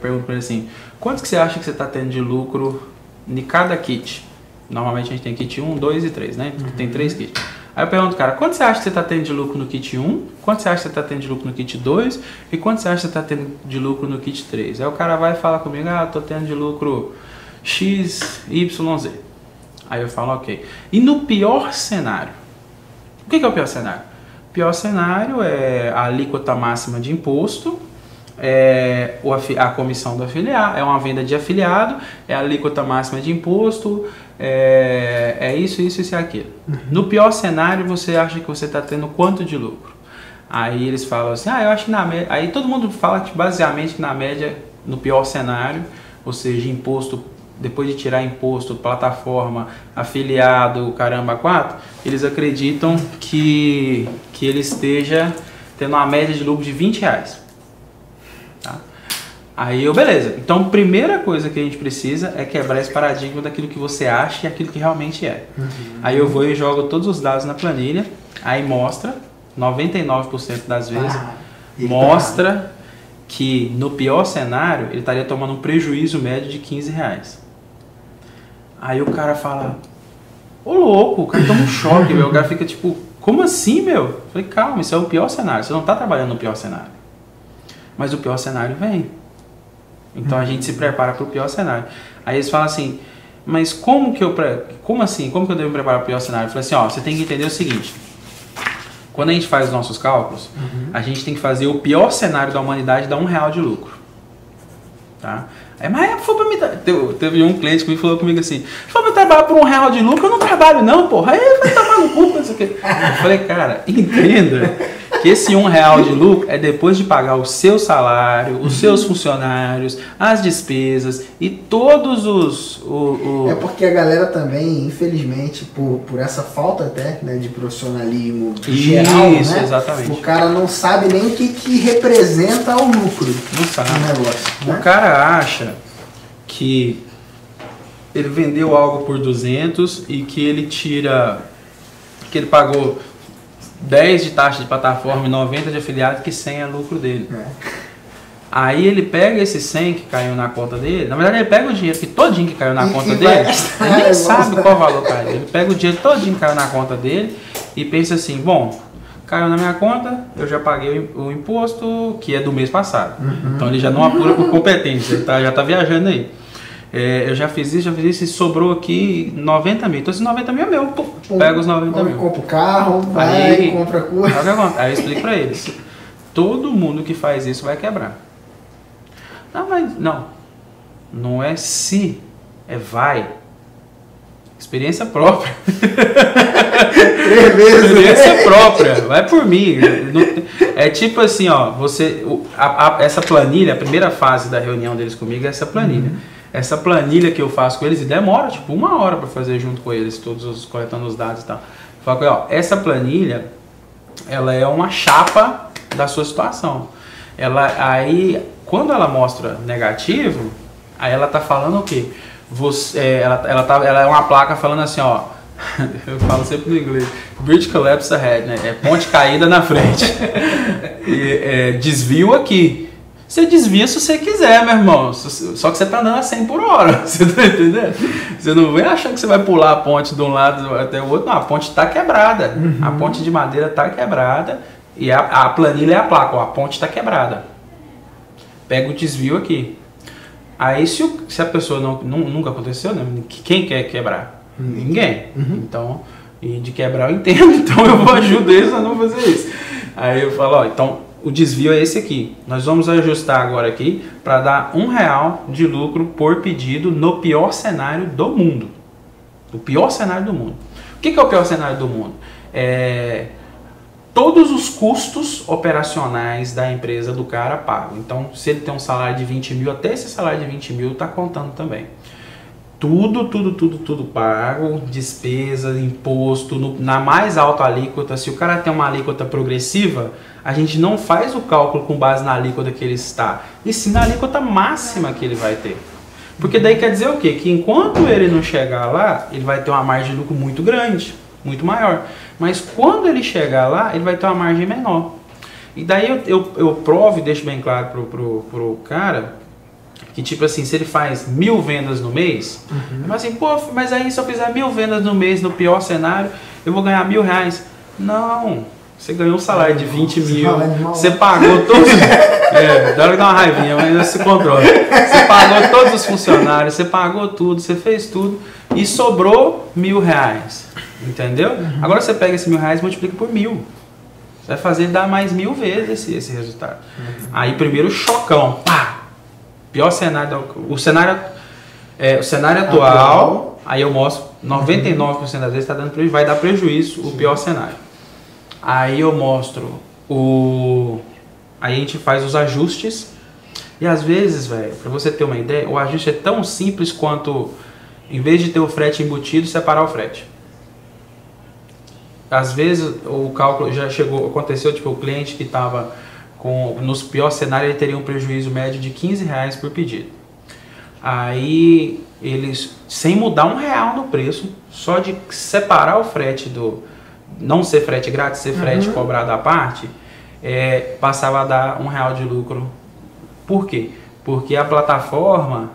pergunto pra ele assim, quanto que você acha que você tá tendo de lucro em cada kit? Normalmente a gente tem kit 1, 2 e 3, né? Tem 3 kits. Aí eu pergunto, cara, quanto você acha que você tá tendo de lucro no kit 1? Quanto você acha que você tá tendo de lucro no kit 2? E quanto você acha que você tá tendo de lucro no kit 3? Aí o cara vai e fala comigo, tô tendo de lucro X, Y, Z. Aí eu falo, ok. E no pior cenário? O que é o pior cenário? O pior cenário é a alíquota máxima de imposto, a comissão do afiliado, é uma venda de afiliado, é a alíquota máxima de imposto, isso e aquilo. No pior cenário, você acha que você está tendo quanto de lucro? Aí eles falam assim, eu acho que na média... Aí todo mundo fala que basicamente na média, no pior cenário, ou seja, imposto, depois de tirar imposto, plataforma, afiliado, caramba, 4, eles acreditam que ele esteja tendo uma média de lucro de R$20. Tá? Aí beleza. Então, primeira coisa que a gente precisa é quebrar esse paradigma daquilo que você acha e aquilo que realmente é. Aí eu vou e jogo todos os dados na planilha, aí mostra, 99% das vezes, mostra que no pior cenário ele estaria tomando um prejuízo médio de R$15. Aí o cara fala, ô louco, o cara toma um choque, meu. O cara fica tipo, como assim, meu? Eu falei, calma, isso é o pior cenário, você não está trabalhando no pior cenário. Mas o pior cenário vem. Então a gente se prepara para o pior cenário. Aí eles falam assim, mas como que eu devo me preparar para o pior cenário? Eu falei assim, você tem que entender o seguinte, quando a gente faz os nossos cálculos, a gente tem que fazer o pior cenário da humanidade dar R$1 de lucro. Tá? Mas foi pra mim. Teve um cliente que me falou comigo assim, foi pra eu trabalhar por R$1 de lucro, eu não trabalho não, porra. Aí vai tomar no cu, não sei o quê. Eu falei, cara, entenda que esse R$1 de lucro é depois de pagar o seu salário, os seus funcionários, as despesas e todos É porque a galera também, infelizmente, por essa falta até, né, de profissionalismo geral, isso, né? Exatamente. O cara não sabe nem o que representa o lucro. Não sabe. No negócio, né? O cara acha que ele vendeu algo por 200 e que ele pagou 10 de taxa de plataforma e 90 de afiliado, que 100 é lucro dele. Aí ele pega esse 100 que caiu na conta dele, na verdade ele pega o dinheiro que todinho que caiu na conta dele, ele nem sabe qual valor caiu. Ele pega o dinheiro todinho que caiu na conta dele e pensa assim, bom, caiu na minha conta, eu já paguei o imposto que é do mês passado. Então ele já não apura por competência, ele já está viajando aí. Eu já fiz isso e sobrou aqui 90 mil. Então esses 90 mil é meu, pega os 90 mil. Compra o carro, vai, compra a coisa. Aí eu explico pra eles, todo mundo que faz isso vai quebrar. Não, mas não é se, é vai. Experiência própria. 3 vezes. Experiência própria, vai por mim. É tipo assim, essa planilha, a primeira fase da reunião deles comigo é essa planilha. Essa planilha que eu faço com eles, e demora tipo 1 hora para fazer junto com eles, coletando os dados e tal. Eu falo com ele, essa planilha, ela é uma chapa da sua situação. Aí, quando ela mostra negativo, aí ela tá falando o quê? Ela é uma placa falando assim, eu falo sempre no inglês, bridge collapse ahead, né? É ponte caída na frente. Desvio aqui. Você desvia se você quiser, meu irmão. Só que você tá andando a 100 por hora. Você tá entendendo? Você não vem achando que você vai pular a ponte de um lado até o outro. Não, a ponte tá quebrada. A ponte de madeira tá quebrada. E a planilha é a placa. A ponte tá quebrada. Pega o desvio aqui. Aí se a pessoa nunca aconteceu, né? Quem quer quebrar? Ninguém. Então, e de quebrar eu entendo. Então eu vou ajudar eles a não fazer isso. Aí eu falo, então... o desvio é esse aqui. Nós vamos ajustar agora aqui para dar R$1 de lucro por pedido no pior cenário do mundo. O pior cenário do mundo. O que é o pior cenário do mundo? Todos os custos operacionais da empresa do cara pagam. Então, se ele tem um salário de 20 mil, até esse salário de 20 mil está contando também. Tudo pago, despesa, imposto, na mais alta alíquota. Se o cara tem uma alíquota progressiva, a gente não faz o cálculo com base na alíquota que ele está, e sim na alíquota máxima que ele vai ter. Porque daí quer dizer o quê? Que enquanto ele não chegar lá, ele vai ter uma margem de lucro muito grande, muito maior. Mas quando ele chegar lá, ele vai ter uma margem menor. E daí eu provo e deixo bem claro pro cara que, tipo assim, se ele faz 1000 vendas no mês, ele fala assim, pô, mas aí se eu fizer 1000 vendas no mês, no pior cenário, eu vou ganhar R$1000. Não, você ganhou um salário de 20 mil, você pagou todos... dá pra dar uma raivinha, mas se controla. Você pagou todos os funcionários, você pagou tudo, você fez tudo e sobrou R$1000. Entendeu? Agora você pega esse R$1000 e multiplica por 1000. Você vai fazer dar mais 1000 vezes esse resultado. Aí primeiro chocão. Pá! Pior cenário. O cenário atual, aí eu mostro 99% das vezes tá dando prejuízo, vai dar prejuízo o pior cenário. Aí eu mostro aí a gente faz os ajustes. E às vezes, velho, pra você ter uma ideia, o ajuste é tão simples quanto, em vez de ter o frete embutido, separar o frete. Às vezes o cálculo já aconteceu, tipo, o cliente que estava nos piores cenários, ele teria um prejuízo médio de R$15 por pedido. Aí eles, sem mudar R$1 no preço, só de separar o frete não ser frete grátis, ser frete cobrado à parte, passava a dar R$1 de lucro. Por quê? Porque a plataforma,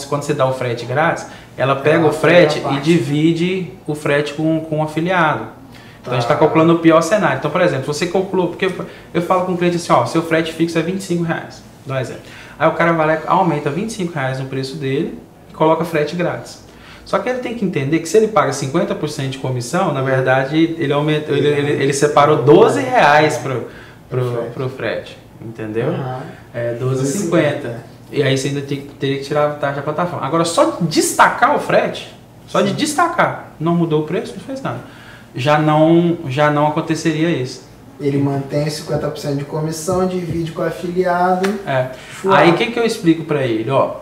quando você dá o frete grátis, ela pega o frete e divide o frete com o afiliado. Então a gente está calculando o pior cenário. Então, por exemplo, você calculou, porque eu falo com o cliente assim, ó, seu frete fixo é R$25, dá um exemplo. Aí o cara vai lá, aumenta R$25 no preço dele e coloca frete grátis. Só que ele tem que entender que se ele paga 50% de comissão, na verdade ele separou R$12 pro frete, entendeu? É R$12,50. E aí você ainda teria que tirar a taxa da plataforma. Agora, só de destacar o frete, de destacar, não mudou o preço, não fez nada. Já não aconteceria isso. Ele mantém 50% de comissão, divide com o afiliado. Aí o que eu explico para ele? Ó,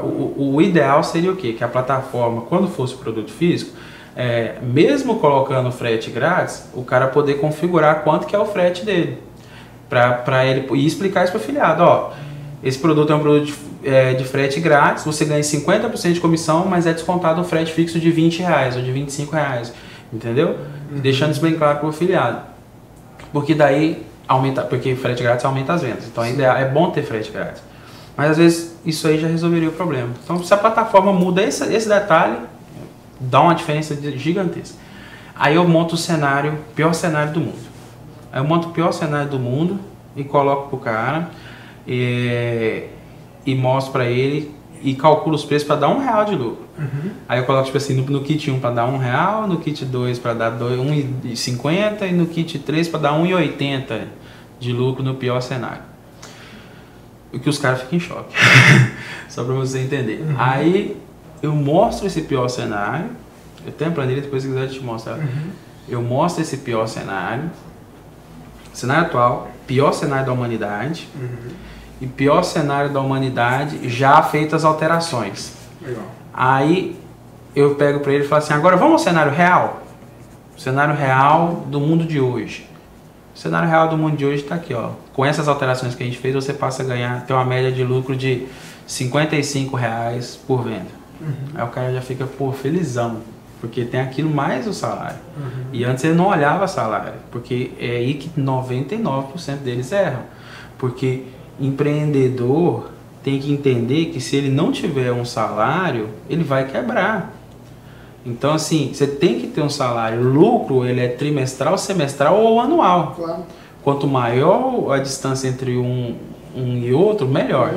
o ideal seria o quê? Que a plataforma, quando fosse produto físico, mesmo colocando frete grátis, o cara poder configurar quanto que é o frete dele. Para ele e explicar isso para o afiliado. Ó, esse produto é um produto de frete grátis, você ganha 50% de comissão, mas é descontado um frete fixo de R$20 ou de R$25. Entendeu? Deixando isso bem claro para o afiliado. Porque daí porque frete grátis aumenta as vendas. Então é bom ter frete grátis. Mas às vezes isso aí já resolveria o problema. Então se a plataforma muda esse detalhe, dá uma diferença gigantesca. Aí eu monto o pior cenário do mundo. Aí eu monto o pior cenário do mundo e coloco pro cara e mostro para ele e calculo os preços para dar R$1 de lucro. Aí eu coloco tipo assim, no kit 1 para dar R$1, no kit 2 para dar R$1,50 e no kit 3 para dar R$1,80 de lucro no pior cenário. O que os caras ficam em choque. Só para você entender. Aí eu mostro esse pior cenário. Eu tenho a planilha, depois se quiser eu te mostrar. Eu mostro esse pior cenário atual, pior cenário da humanidade. E pior cenário da humanidade já feitas alterações. Legal. Aí eu pego para ele e falo assim, agora vamos ao cenário real? O cenário real do mundo de hoje. O cenário real do mundo de hoje está aqui, ó. Com essas alterações que a gente fez, você passa a ter uma média de lucro de R$55 por venda. Aí o cara já fica, pô, felizão. Porque tem aquilo mais o salário. E antes ele não olhava salário. Porque é aí que 99% deles erram. Porque empreendedor tem que entender que se ele não tiver um salário, ele vai quebrar. Então assim, você tem que ter um salário. O lucro, ele é trimestral, semestral ou anual. Claro. Quanto maior a distância entre um e outro, melhor.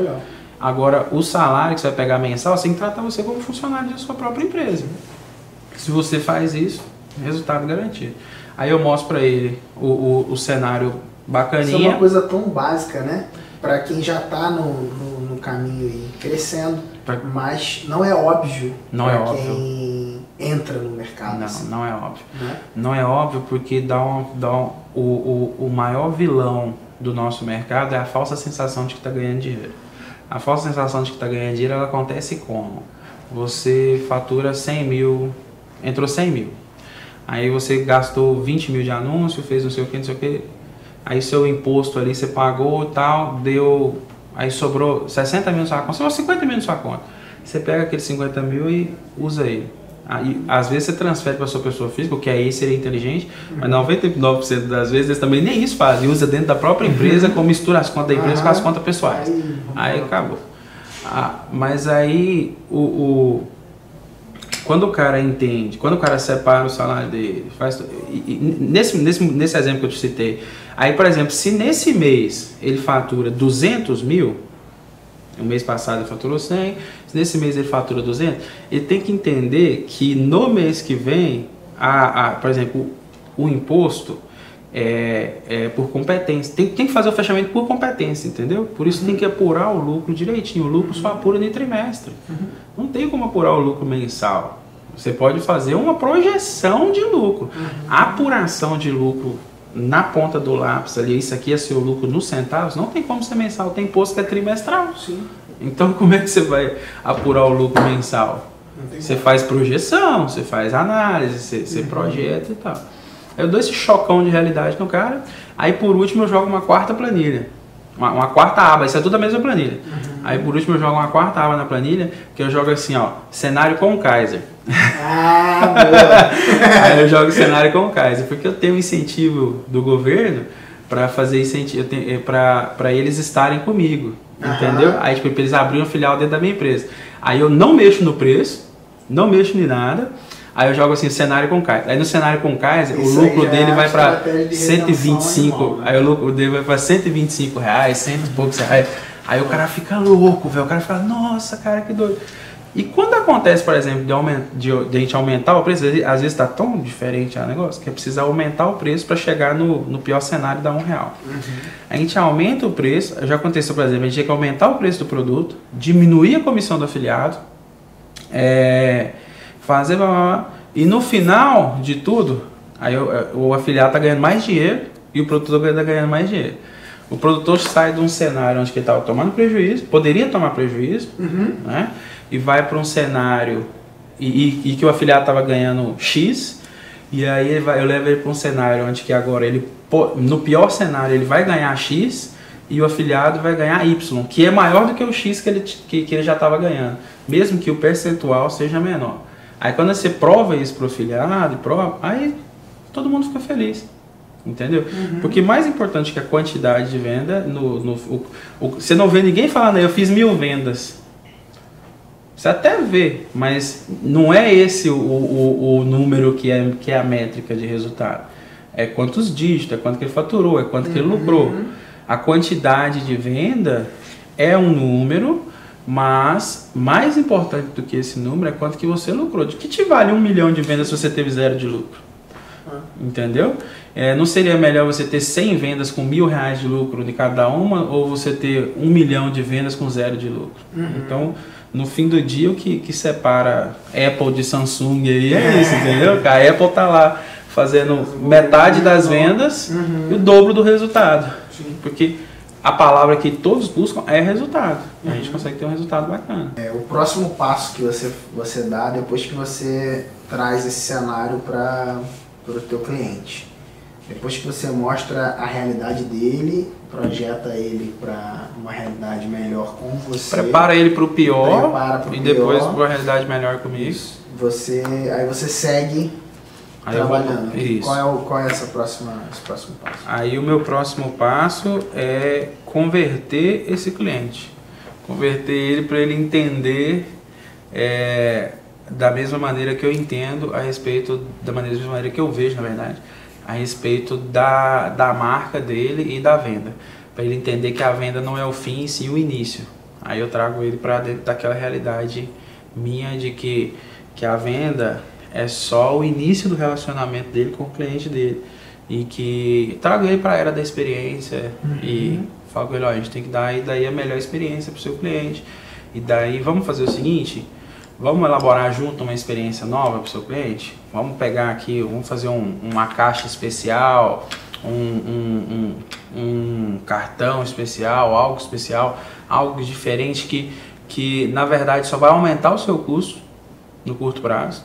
Agora, o salário que você vai pegar mensal, você tem que tratar você como funcionário da sua própria empresa. Se você faz isso, resultado garantido. Aí eu mostro para ele o cenário bacaninha. Isso é uma coisa tão básica, né? Para quem já está no caminho aí, crescendo, mas não é óbvio para quem entra no mercado. Não, assim. não é óbvio. Né? Não é óbvio porque o maior vilão do nosso mercado é a falsa sensação de que está ganhando dinheiro. A falsa sensação de que está ganhando dinheiro, ela acontece como? Você fatura 100 mil, entrou 100 mil. Aí você gastou 20 mil de anúncio, fez não sei o que, não sei o que. Aí seu imposto ali você pagou e tal, deu. Aí sobrou 60 mil na sua conta, sobrou 50 mil na sua conta. Você pega aqueles 50 mil e usa ele. Aí, às vezes você transfere para sua pessoa física, o que aí seria inteligente, mas 99% das vezes eles também nem isso fazem, usa dentro da própria empresa, como mistura as contas da empresa com as contas pessoais. Aí acabou. Mas aí quando o cara entende, quando o cara separa o salário dele, nesse exemplo que eu te citei, aí por exemplo, se nesse mês ele fatura 200 mil, o mês passado ele faturou 100, se nesse mês ele fatura 200, ele tem que entender que no mês que vem, por exemplo, o imposto é por competência. Tem que fazer o fechamento por competência, entendeu? Por isso tem que apurar o lucro direitinho. O lucro só apura no trimestre. Não tem como apurar o lucro mensal. Você pode fazer uma projeção de lucro. A apuração de lucro na ponta do lápis ali, isso aqui é seu lucro nos centavos, não tem como ser mensal, tem imposto que é trimestral. Sim. Então como é que você vai apurar o lucro mensal? Você faz projeção, você faz análise, você projeta e tal. Eu dou esse chocão de realidade no cara, aí por último eu jogo uma quarta planilha, uma quarta aba, isso é tudo a mesma planilha. Aí por último eu jogo uma quarta aba na planilha, que eu jogo assim, ó, cenário com o Kaiser. Boa. Aí eu jogo cenário com o Kaiser, porque eu tenho um incentivo do governo para fazer incentivo, para eles estarem comigo, entendeu? Aí tipo, eles abriram uma filial dentro da minha empresa. Aí eu não mexo no preço, não mexo em nada. Aí eu jogo assim, cenário com Kaiser. Aí no cenário com Kaiser, o lucro dele vai para 125, aí o lucro dele vai para 125 reais, cento e poucos reais. Aí o cara fica louco, velho. O cara fica, nossa, cara, que doido. E quando acontece, por exemplo, de a gente aumentar o preço, às vezes está tão diferente o negócio que é preciso aumentar o preço para chegar no pior cenário, dar R$1. A gente aumenta o preço, já aconteceu, por exemplo, a gente tinha que aumentar o preço do produto, diminuir a comissão do afiliado, fazer e no final de tudo, aí o afiliado está ganhando mais dinheiro e o produtor está ganhando mais dinheiro. O produtor sai de um cenário onde ele estava tomando prejuízo, poderia tomar prejuízo, né? E vai para um cenário e que o afiliado estava ganhando X, e aí eu levo ele para um cenário onde que agora no pior cenário ele vai ganhar X e o afiliado vai ganhar Y, que é maior do que o X que ele já estava ganhando, mesmo que o percentual seja menor. Aí quando você prova isso para o afiliado, aí todo mundo fica feliz. Entendeu? Porque mais importante que a quantidade de venda, você não vê ninguém falando, eu fiz 1000 vendas. Você até vê, mas não é esse o número que é a métrica de resultado. É quantos dígitos, é quanto que ele faturou, é quanto que ele lucrou. A quantidade de venda é um número, mas mais importante do que esse número é quanto que você lucrou. De que te vale 1 milhão de vendas se você teve 0 de lucro? Entendeu? Não seria melhor você ter 100 vendas com R$1.000 de lucro de cada uma, ou você ter 1 milhão de vendas com 0 de lucro? Então, no fim do dia, o que separa Apple de Samsung aí é isso, entendeu? A Apple tá lá fazendo metade das vendas e o dobro do resultado. Porque a palavra que todos buscam é resultado. E a gente consegue ter um resultado bacana. O próximo passo que você dá depois que você traz esse cenário para o teu cliente. Depois que você mostra a realidade dele, projeta ele para uma realidade melhor com você. Prepara ele para o pior e depois para uma realidade melhor comigo. Aí você segue trabalhando. Qual é esse próximo passo? Aí o meu próximo passo é converter esse cliente. Converter ele para ele entender da mesma maneira que eu entendo a respeito, da mesma maneira que eu vejo, na verdade, a respeito da marca dele e da venda. Para ele entender que a venda não é o fim, sim o início. Aí eu trago ele para dentro daquela realidade minha de que a venda é só o início do relacionamento dele com o cliente dele. e que trago ele para a era da experiência e falo com ele, ó, a gente tem que dar daí a melhor experiência para o seu cliente. E daí vamos fazer o seguinte, vamos elaborar junto uma experiência nova para o seu cliente? Vamos pegar aqui, vamos fazer uma caixa especial, um cartão especial, algo diferente que na verdade só vai aumentar o seu custo no curto prazo,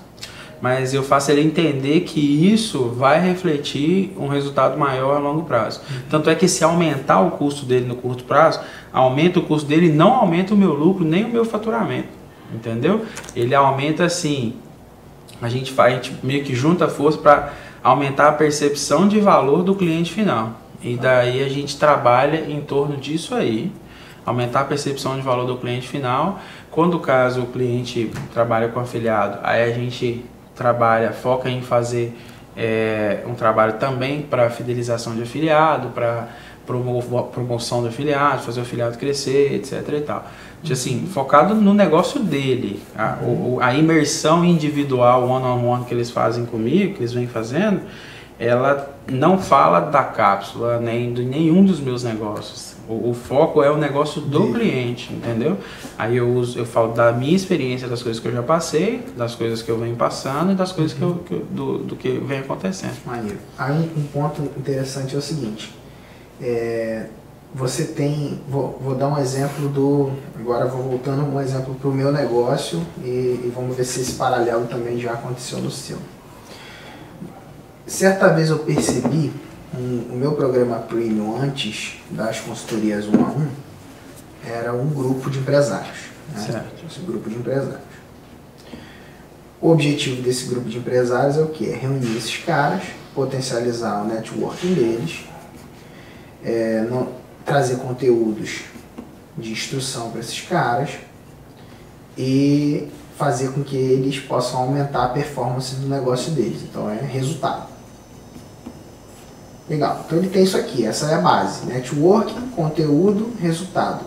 mas eu faço ele entender que isso vai refletir um resultado maior a longo prazo. Tanto é que se aumentar o custo dele no curto prazo, aumenta o custo dele e não aumenta o meu lucro nem o meu faturamento, entendeu? Ele aumenta assim, a gente meio que junta força para aumentar a percepção de valor do cliente final. E daí a gente trabalha em torno disso aí, aumentar a percepção de valor do cliente final. Quando caso o cliente trabalha com afiliado, aí a gente foca em fazer um trabalho também para fidelização de afiliado, para promoção do afiliado, fazer o afiliado crescer, etc e tal. Assim, focado no negócio dele, a imersão individual, one-on-one que eles fazem comigo, que eles vêm fazendo, ela não fala da cápsula, nem de nenhum dos meus negócios. O foco é o negócio do cliente, entendeu? Aí eu falo da minha experiência, das coisas que eu já passei, das coisas que eu venho passando e das coisas do que vem acontecendo. Maneiro. Aí um ponto interessante é o seguinte, você tem, vou dar um exemplo agora vou voltando um exemplo para o meu negócio e vamos ver se esse paralelo também já aconteceu no seu. Certa vez eu percebi o meu programa Premium antes das consultorias 1 a 1 era um grupo de empresários. Né? Certo. Esse grupo de empresários. O objetivo desse grupo de empresários é o quê? É reunir esses caras, potencializar o networking deles, trazer conteúdos de instrução para esses caras e fazer com que eles possam aumentar a performance do negócio deles. Então é resultado. Legal, então ele tem isso aqui, essa é a base, networking, conteúdo, resultado.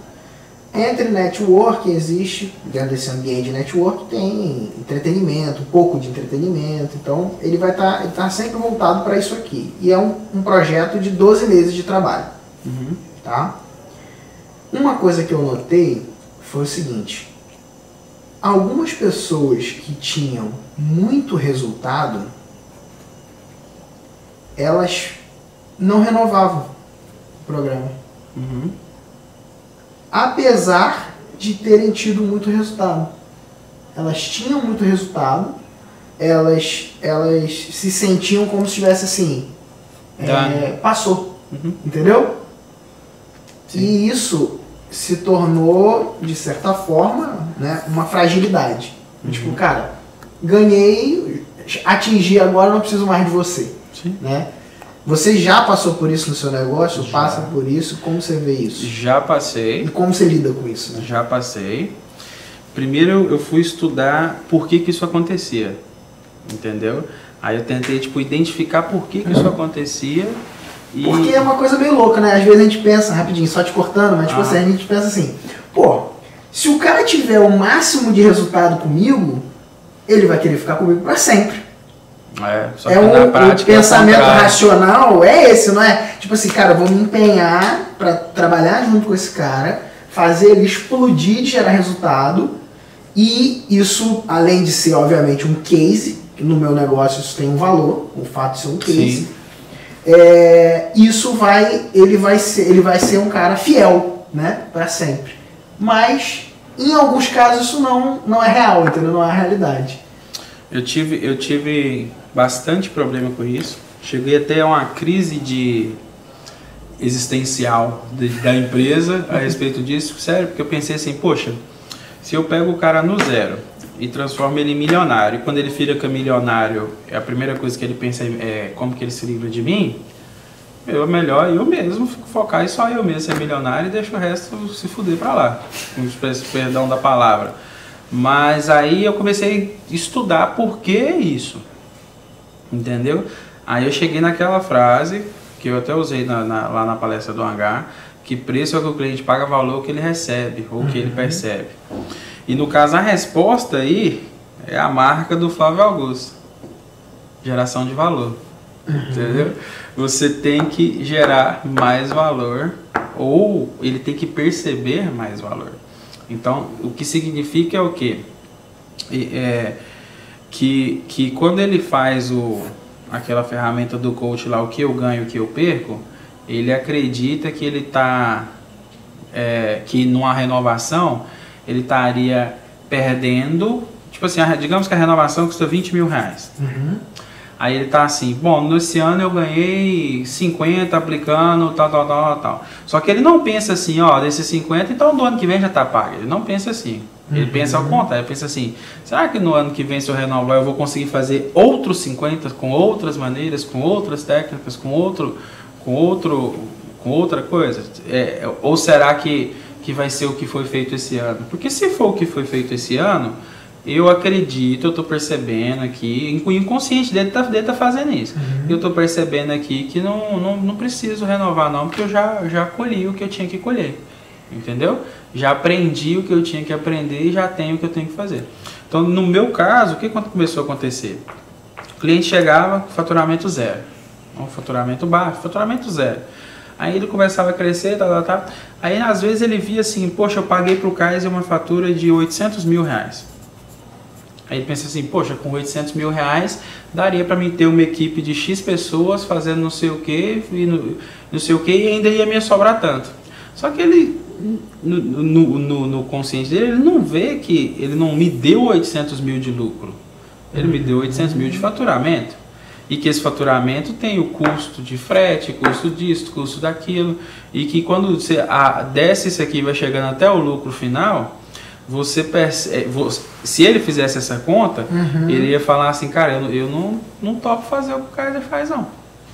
Entre networking existe, dentro desse ambiente de networking tem entretenimento, um pouco de entretenimento, então ele vai estar sempre voltado para isso aqui. E é um projeto de 12 meses de trabalho. Tá? Uma coisa que eu notei foi o seguinte, algumas pessoas que tinham muito resultado, elas não renovavam o programa. Apesar de terem tido muito resultado. Elas tinham muito resultado, elas se sentiam como se tivesse assim, passou, entendeu? Sim. E isso se tornou, de certa forma, né, uma fragilidade. Tipo, cara, ganhei, atingi, agora não preciso mais de você. Sim. Né? Você já passou por isso no seu negócio? Já. Passa por isso? Como você vê isso? Já passei. E como você lida com isso? Né? Já passei. Primeiro eu fui estudar por que isso acontecia, entendeu? Aí eu tentei identificar por que isso acontecia. Porque é uma coisa meio louca, né? Às vezes a gente pensa, rapidinho, só te cortando, mas assim, a gente pensa assim, pô, se o cara tiver o máximo de resultado comigo, ele vai querer ficar comigo para sempre. Só que na prática, o pensamento racional é esse, não é? Tipo assim, cara, eu vou me empenhar para trabalhar junto com esse cara, fazer ele explodir de gerar resultado, e isso, além de ser, obviamente, um case, que no meu negócio isso tem um valor, o fato de ser um case, ele vai ser um cara fiel, né, para sempre. Mas, em alguns casos, isso não é real, entendeu? Não é a realidade. Eu tive bastante problema com isso. Cheguei até a uma crise existencial da empresa a respeito disso. Sério, porque eu pensei assim, poxa, se eu pego o cara no zero e transformo ele em milionário, e quando ele fica milionário, a primeira coisa que ele pensa é como que ele se livra de mim, é melhor eu mesmo focar em só eu mesmo ser milionário e deixar o resto se fuder pra lá, com perdão da palavra. Mas aí eu comecei a estudar por que isso, entendeu? Aí eu cheguei naquela frase, que eu até usei lá na palestra do Hangar, que preço é o que o cliente paga, valor que ele recebe, ou que ele percebe. E no caso a resposta aí é a marca do Flávio Augusto, geração de valor. entendeu? Você tem que gerar mais valor, ou ele tem que perceber mais valor. Então, o que significa é o quê? Que quando ele faz aquela ferramenta do coach lá, o que eu ganho, o que eu perco, ele acredita que ele está, que numa renovação, ele estaria perdendo, tipo assim, digamos que a renovação custa 20 mil reais. Aí ele tá assim, bom, nesse ano eu ganhei 50 aplicando, tal. Só que ele não pensa assim, ó, desses 50, então do ano que vem já tá pago. Ele não pensa assim. Ele pensa ao contrário, ele pensa assim, será que no ano que vem, se eu renovar, eu vou conseguir fazer outros 50 com outras maneiras, com outras técnicas, com outra coisa? Ou será que vai ser o que foi feito esse ano? Porque se for o que foi feito esse ano, eu acredito, eu estou percebendo aqui, o inconsciente dele tá fazendo isso. Eu estou percebendo aqui que não preciso renovar não, porque eu já colhi o que eu tinha que colher. Entendeu? Já aprendi o que eu tinha que aprender e já tenho o que eu tenho que fazer. Então, no meu caso, o que começou a acontecer? O cliente chegava com faturamento zero. Um faturamento baixo, faturamento zero. Aí ele começava a crescer, Aí, às vezes, ele via assim, poxa, eu paguei para o Kaiser uma fatura de 800 mil reais. Aí ele pensa assim, poxa, com 800 mil reais daria para mim ter uma equipe de X pessoas fazendo não sei o que, e ainda ia me sobrar tanto. Só que ele, no consciente dele, ele não vê que ele não me deu 800 mil de lucro. Ele me deu 800 mil de faturamento. E que esse faturamento tem o custo de frete, custo disso, custo daquilo. E que quando você desce isso aqui e vai chegando até o lucro final, você percebe, se ele fizesse essa conta, ele ia falar assim, cara, eu não topo fazer o que o Kaiser faz não.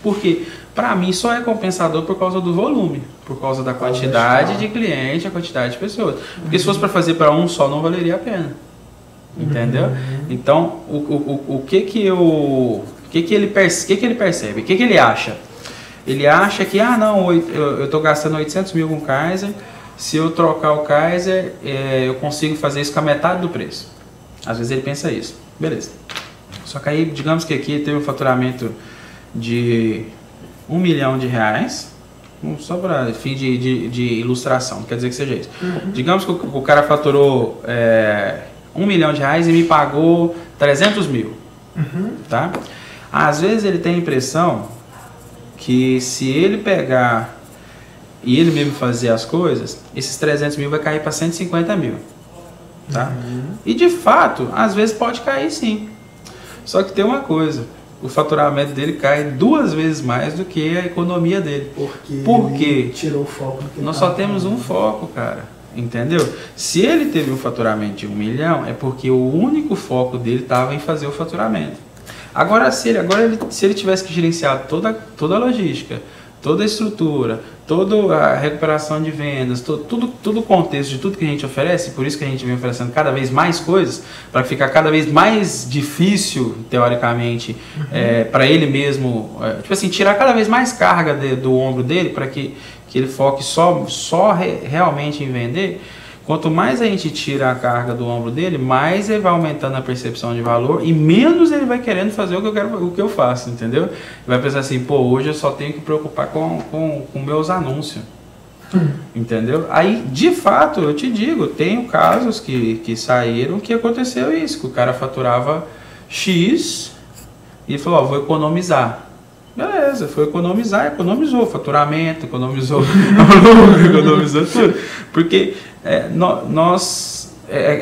Porque para mim só é compensador por causa do volume, por causa da quantidade de clientes, a quantidade de pessoas. Porque se fosse para fazer para um só, não valeria a pena. Entendeu? Então, o que ele percebe? O que ele acha? Ele acha que, não, eu estou gastando 800 mil com o Kaiser, se eu trocar o Kaiser, eu consigo fazer isso com a metade do preço. Às vezes ele pensa isso. Beleza. Só que aí, digamos que aqui teve um faturamento de 1 milhão de reais, só para fim de ilustração, não quer dizer que seja isso. Digamos que o cara faturou 1 milhão de reais e me pagou 300 mil. Tá? Às vezes ele tem a impressão que se ele pegar e ele mesmo fazer as coisas, esses 300 mil vai cair para 150 mil. Tá? E de fato, às vezes pode cair sim. Só que tem uma coisa, o faturamento dele cai 2 vezes mais do que a economia dele. Por quê? Tirou o foco. Nós só temos um foco, cara. Entendeu? Se ele teve um faturamento de 1 milhão, é porque o único foco dele estava em fazer o faturamento. Agora, se ele tivesse que gerenciar toda a logística, toda a estrutura, toda a recuperação de vendas, tudo o contexto de tudo que a gente oferece, por isso que a gente vem oferecendo cada vez mais coisas, para ficar cada vez mais difícil, teoricamente, para ele mesmo, tipo assim, tirar cada vez mais carga do ombro dele, para que ele foque realmente em vender. Quanto mais a gente tira a carga do ombro dele, mais ele vai aumentando a percepção de valor e menos ele vai querendo fazer o que eu faço, entendeu? Ele vai pensar assim, pô, hoje eu só tenho que preocupar com meus anúncios, entendeu? Aí, de fato, eu te digo, tenho casos que saíram que aconteceu isso, que o cara faturava X e falou, vou economizar. Beleza, foi economizar, economizou faturamento, economizou lucro, economizou tudo. Porque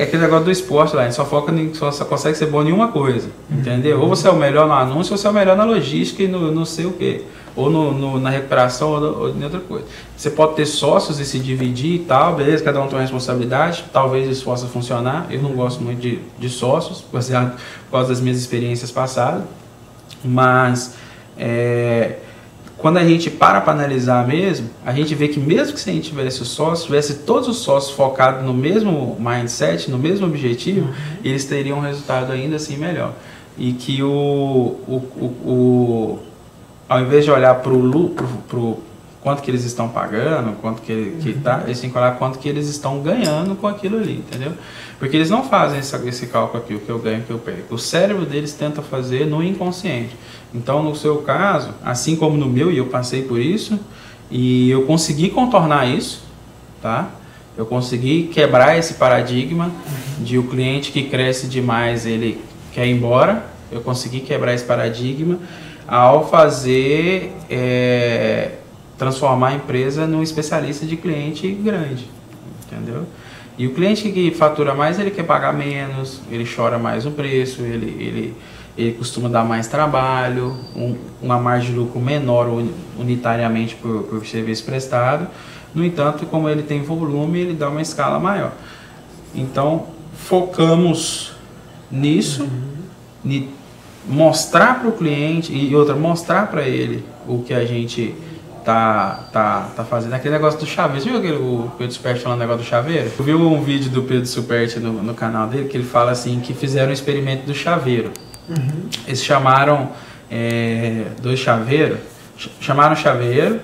aquele negócio do esporte lá, a gente só consegue ser bom em uma coisa, entendeu? Ou você é o melhor no anúncio, ou você é o melhor na logística e no não sei o quê. Ou na recuperação, ou em outra coisa. Você pode ter sócios e se dividir e tal, beleza, cada um tem uma responsabilidade, talvez isso possa funcionar. Eu não gosto muito de sócios, por causa das minhas experiências passadas, mas quando a gente para analisar mesmo, a gente vê que mesmo que se a gente tivesse todos os sócios focados no mesmo mindset, no mesmo objetivo, eles teriam um resultado ainda assim melhor. E que ao invés de olhar quanto que eles estão pagando, quanto que tá, eles têm que olhar quanto que eles estão ganhando com aquilo ali, entendeu? Porque eles não fazem esse cálculo aqui, o que eu ganho, o que eu perco. O cérebro deles tenta fazer no inconsciente. Então, no seu caso, assim como no meu, e eu passei por isso, e eu consegui contornar isso, tá? Eu consegui quebrar esse paradigma de o cliente que cresce demais, ele quer ir embora. Eu consegui quebrar esse paradigma ao fazer, transformar a empresa num especialista de cliente grande, entendeu? E o cliente que fatura mais, ele quer pagar menos, ele chora mais no preço, ele costuma dar mais trabalho, uma margem de lucro menor unitariamente por serviço prestado. No entanto, como ele tem volume, ele dá uma escala maior. Então, focamos nisso, mostrar para o cliente e mostrar para ele o que a gente tá fazendo. Aquele negócio do chaveiro. Você viu o Pedro Superti falando negócio do chaveiro? Eu vi um vídeo do Pedro Superti no canal dele que ele fala assim que fizeram um experimento do chaveiro. Eles chamaram 2 chaveiros, chamaram o chaveiro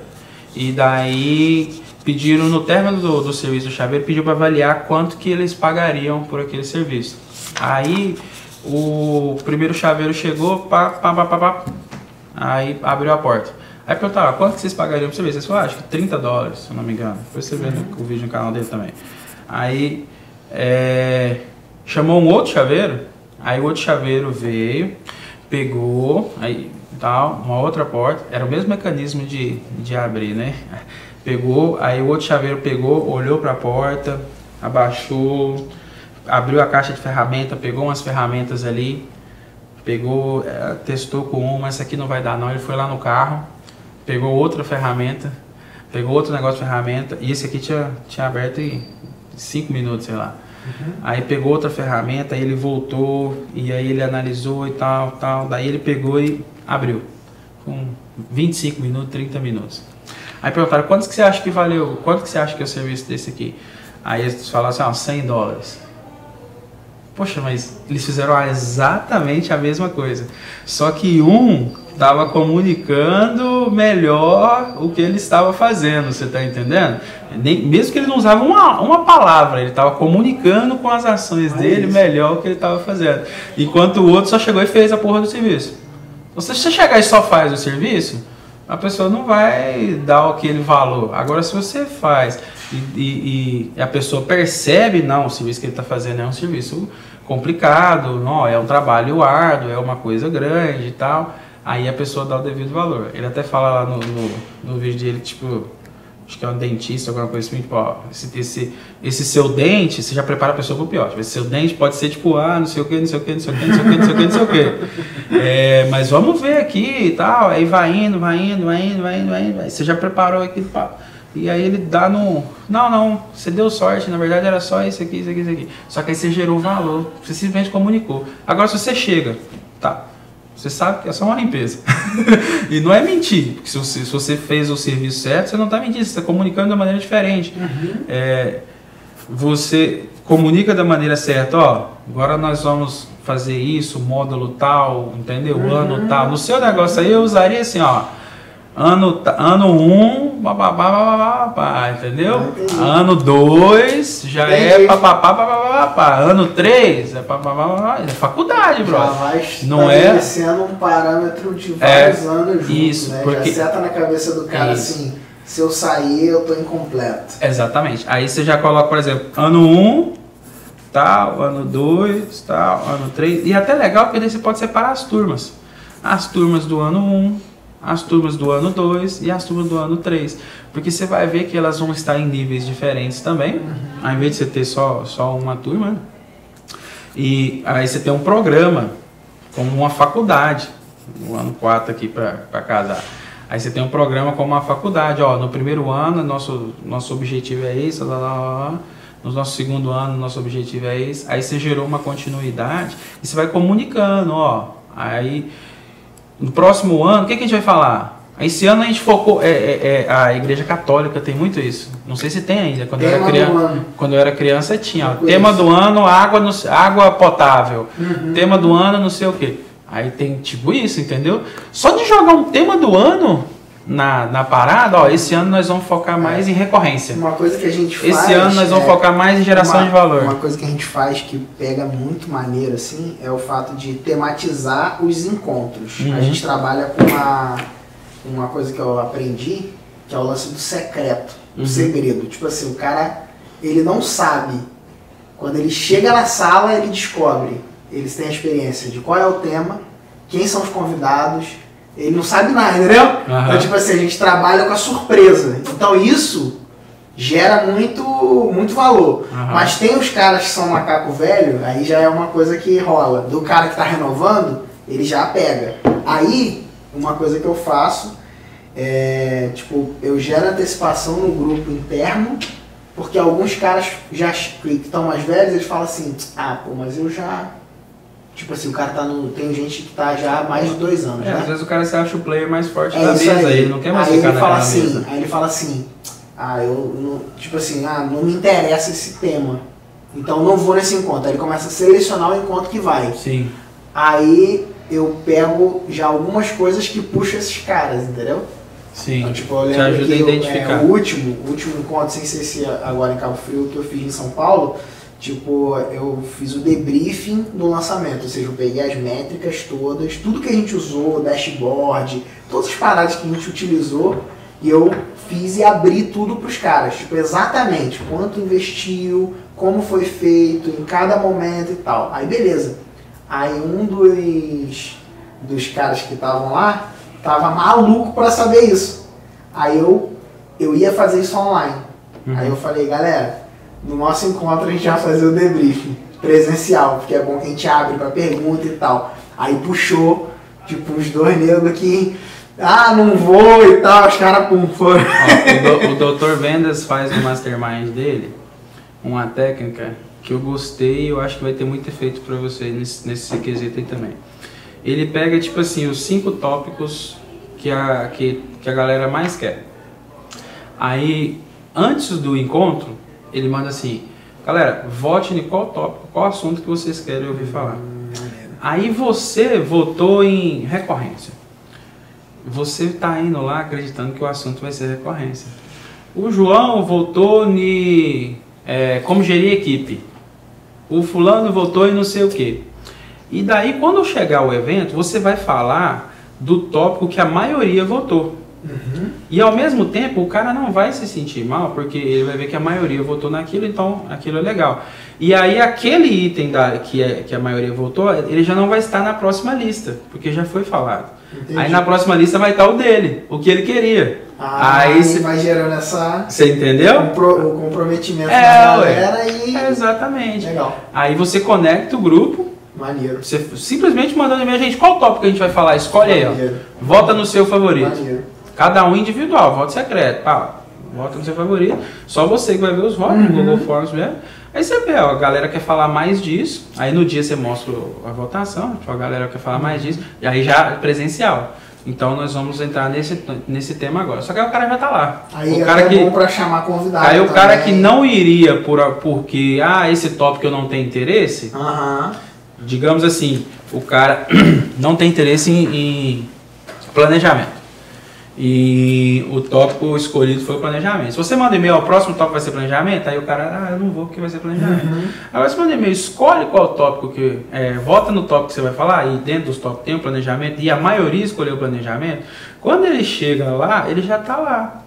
e daí pediram no término do serviço do chaveiro, pediu para avaliar quanto que eles pagariam por aquele serviço. Aí o primeiro chaveiro chegou, aí abriu a porta. Aí perguntaram, quanto que vocês pagariam por serviço? Eles falaram, acho que $30, se eu não me engano. Depois você vê o vídeo no canal dele também. Aí chamou um outro chaveiro, aí o outro chaveiro veio, pegou, aí tal, uma outra porta, era o mesmo mecanismo de abrir, né? Pegou, aí o outro chaveiro pegou, olhou para a porta, abaixou, abriu a caixa de ferramenta, pegou umas ferramentas ali, pegou, testou com uma, essa aqui não vai dar não, ele foi lá no carro, pegou outra ferramenta, pegou outro negócio de ferramenta, e esse aqui tinha aberto em 5 minutos, sei lá. Aí pegou outra ferramenta, aí ele voltou, e aí ele analisou e tal, daí ele pegou e abriu, com 25 minutos, 30 minutos. Aí perguntaram, quanto que você acha que valeu, quanto que você acha que é o serviço desse aqui? Aí eles falaram assim, $100. Poxa, mas eles fizeram exatamente a mesma coisa. Só que um estava comunicando melhor o que ele estava fazendo, você está entendendo? Mesmo que ele não usava uma palavra, ele estava comunicando com as ações dele melhor o que ele estava fazendo. Enquanto o outro só chegou e fez a porra do serviço. Se você chegar e só faz o serviço, a pessoa não vai dar aquele valor. Agora, se você faz e a pessoa percebe, não, o serviço que ele está fazendo é um serviço complicado, não, é um trabalho árduo, é uma coisa grande e tal, aí a pessoa dá o devido valor. Ele até fala lá no vídeo dele, tipo, acho que é um dentista, alguma coisa assim, tipo, ó, esse seu dente, você já prepara a pessoa pro pior. Esse seu dente pode ser tipo, não sei o que, não sei o que, não sei o que, não sei o que, não sei o que, não sei o que. Mas vamos ver aqui e tal, aí vai indo. Você já preparou aqui, pá. E aí ele dá não, você deu sorte, na verdade era só isso aqui, isso aqui, isso aqui. Só que aí você gerou valor, você simplesmente comunicou. Agora se você chega, tá, você sabe que é só uma limpeza. E não é mentir, porque se você fez o serviço certo, você não está mentindo, você está comunicando de uma maneira diferente. Você comunica da maneira certa, ó, agora nós vamos fazer isso, módulo tal, entendeu? Ano tal. No seu negócio aí eu usaria assim, ó, ano 1, entendeu? Ano 2 já é papapá, ano 3 é papapá, é faculdade, bro. Já vai não estabelecendo um parâmetro de vários anos juntos, isso, né? Porque, já seta na cabeça do cara assim, se eu sair eu tô incompleto. Exatamente. Aí você já coloca, por exemplo, ano 1, tal, ano 2, tal, ano 3, e até legal porque daí você pode separar as turmas. As turmas do ano 1, as turmas do ano 2 e as turmas do ano 3. Porque você vai ver que elas vão estar em níveis diferentes também, ao invés de você ter só uma turma. E aí você tem um programa, como uma faculdade, no ano 4 aqui para casar. Aí você tem um programa como uma faculdade, ó, no primeiro ano nosso objetivo é esse, no nosso segundo ano nosso objetivo é esse. Aí você gerou uma continuidade e você vai comunicando, ó, aí no próximo ano, o que a gente vai falar? Esse ano a gente focou, a Igreja Católica tem muito isso, não sei se tem ainda, quando eu era criança tinha, ó, tema do ano, água potável, tema do ano, não sei o que. Aí tem tipo isso, entendeu? Só de jogar um tema do ano, na parada, ó, esse ano nós vamos focar mais em recorrência. Uma coisa que a gente faz... Esse ano nós vamos focar mais em geração de valor. Uma coisa que a gente faz que pega muito maneiro, assim, é o fato de tematizar os encontros. A gente trabalha com uma coisa que eu aprendi, que é o lance do secreto, do segredo. Tipo assim, o cara, ele não sabe. Quando ele chega na sala, ele descobre. Eles têm a experiência de qual é o tema, quem são os convidados. Ele não sabe nada, entendeu? Então, tipo assim, a gente trabalha com a surpresa. Então, isso gera muito valor. Mas tem os caras que são macaco velho, aí já é uma coisa que rola. Do cara que tá renovando, ele já pega. Aí, uma coisa que eu faço é, tipo, eu gero antecipação no grupo interno, porque alguns caras já que estão mais velhos, eles falam assim, ah, pô, mas eu já... Tipo assim, o cara tá no... Tem gente que tá já há mais de 2 anos, né? Às vezes o cara se acha o player mais forte da mesa, ele não quer mais ficar naquela mesa. Aí ele fala assim, tipo assim, não me interessa esse tema, então não vou nesse encontro. Aí ele começa a selecionar o encontro que vai. Sim. Aí eu pego já algumas coisas que puxam esses caras, entendeu? Sim, então, tipo, eu lembro te ajuda a identificar. O último encontro, sem ser esse agora em Cabo Frio, que eu fiz em São Paulo, tipo, eu fiz o debriefing do lançamento, ou seja, eu peguei as métricas todas, tudo que a gente usou, dashboard, todas as paradas que a gente utilizou, e eu fiz e abri tudo para os caras, tipo, exatamente quanto investiu, como foi feito, em cada momento e tal. Aí beleza. Aí um dos caras que estavam lá, tava maluco para saber isso. Aí eu ia fazer isso online. Aí eu falei, galera, no nosso encontro a gente vai fazer o debriefing presencial, porque é bom que a gente abre para pergunta e tal. Aí puxou, tipo, uns 2 negros que, não vou e tal, os caras pum, foram. O Dr. Vendas faz no Mastermind dele uma técnica que eu gostei e eu acho que vai ter muito efeito para você nesse quesito aí também. Ele pega, tipo assim, os 5 tópicos que a galera mais quer. Aí, antes do encontro, ele manda assim, galera, vote em qual tópico, qual assunto que vocês querem ouvir falar. Aí você votou em recorrência. Você está indo lá acreditando que o assunto vai ser recorrência. O João votou em como gerir equipe. O fulano votou em não sei o que. E daí, quando chegar o evento, você vai falar do tópico que a maioria votou. E ao mesmo tempo, o cara não vai se sentir mal, porque ele vai ver que a maioria votou naquilo, então aquilo é legal. E aí, aquele item que a maioria votou, ele já não vai estar na próxima lista, porque já foi falado. Entendi. Aí na próxima lista vai estar o dele, o que ele queria. Aí você vai gerando essa... Você entendeu? O comprometimento da galera e... Exatamente. Legal. Aí você conecta o grupo. Maneiro. Você simplesmente mandando e-mail, gente, qual tópico que a gente vai falar? Escolhe aí, ó. Vota no seu favorito. Maneiro. Cada um individual, voto secreto. Vota no seu favorito. Só você que vai ver os votos no Google Forms mesmo. Aí você vê, ó, a galera quer falar mais disso. Aí no dia você mostra a votação, tipo, a galera quer falar mais disso. E aí já é presencial. Então nós vamos entrar nesse tema agora. Só que aí o cara já tá lá. Aí o cara é bom pra chamar convidado. Aí o cara que não iria porque esse tópico eu não tenho interesse. Digamos assim, o cara não tem interesse em planejamento. E o tópico escolhido foi o planejamento. Se você manda e-mail, o próximo tópico vai ser planejamento, aí o cara, eu não vou porque vai ser planejamento. Agora você manda e-mail, escolhe qual tópico vota no tópico que você vai falar, e dentro dos tópicos tem o planejamento, e a maioria escolheu o planejamento. Quando ele chega lá, ele já está lá.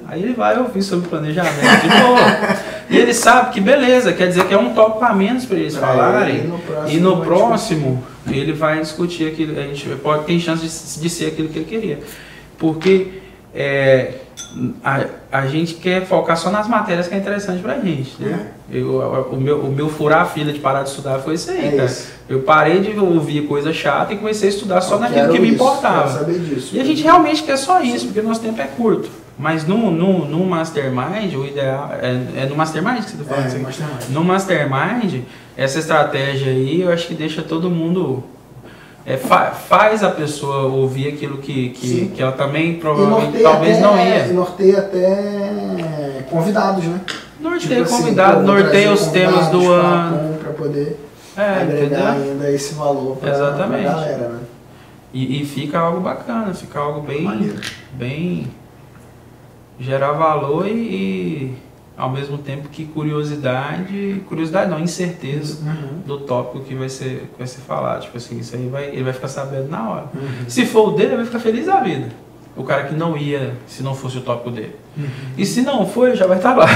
Aí ele vai ouvir sobre planejamento de novo. E ele sabe que beleza, quer dizer que é um tópico a menos para eles falarem. E no próximo ele vai discutir aquilo, a gente tem chance de ser aquilo que ele queria. Porque a gente quer focar só nas matérias que é interessante pra gente, né? O meu furar a fila de parar de estudar foi isso aí, cara. Isso. Eu parei de ouvir coisa chata e comecei a estudar só naquilo que me importava. Saber disso, e a gente realmente quer só isso, porque nosso tempo é curto. Mas no Mastermind, o ideal é no Mastermind que você está falando? Mastermind. No Mastermind, essa estratégia aí, eu acho que deixa todo mundo... faz a pessoa ouvir aquilo que ela também provavelmente talvez não ia. E norteia até convidados, né? Norteia convidados, norteia os temas do ano. Para poder agregar ainda esse valor para a galera, né? E fica algo bacana, fica algo bem gerar valor e ao mesmo tempo que curiosidade não, incerteza do tópico que vai ser falado. Tipo assim, isso aí ele vai ficar sabendo na hora. Se for o dele, ele vai ficar feliz da vida. O cara que não ia, se não fosse o tópico dele. E se não for, ele já vai estar lá.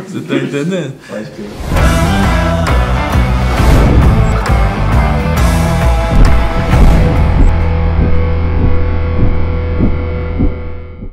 Você tá entendendo? Pode crer.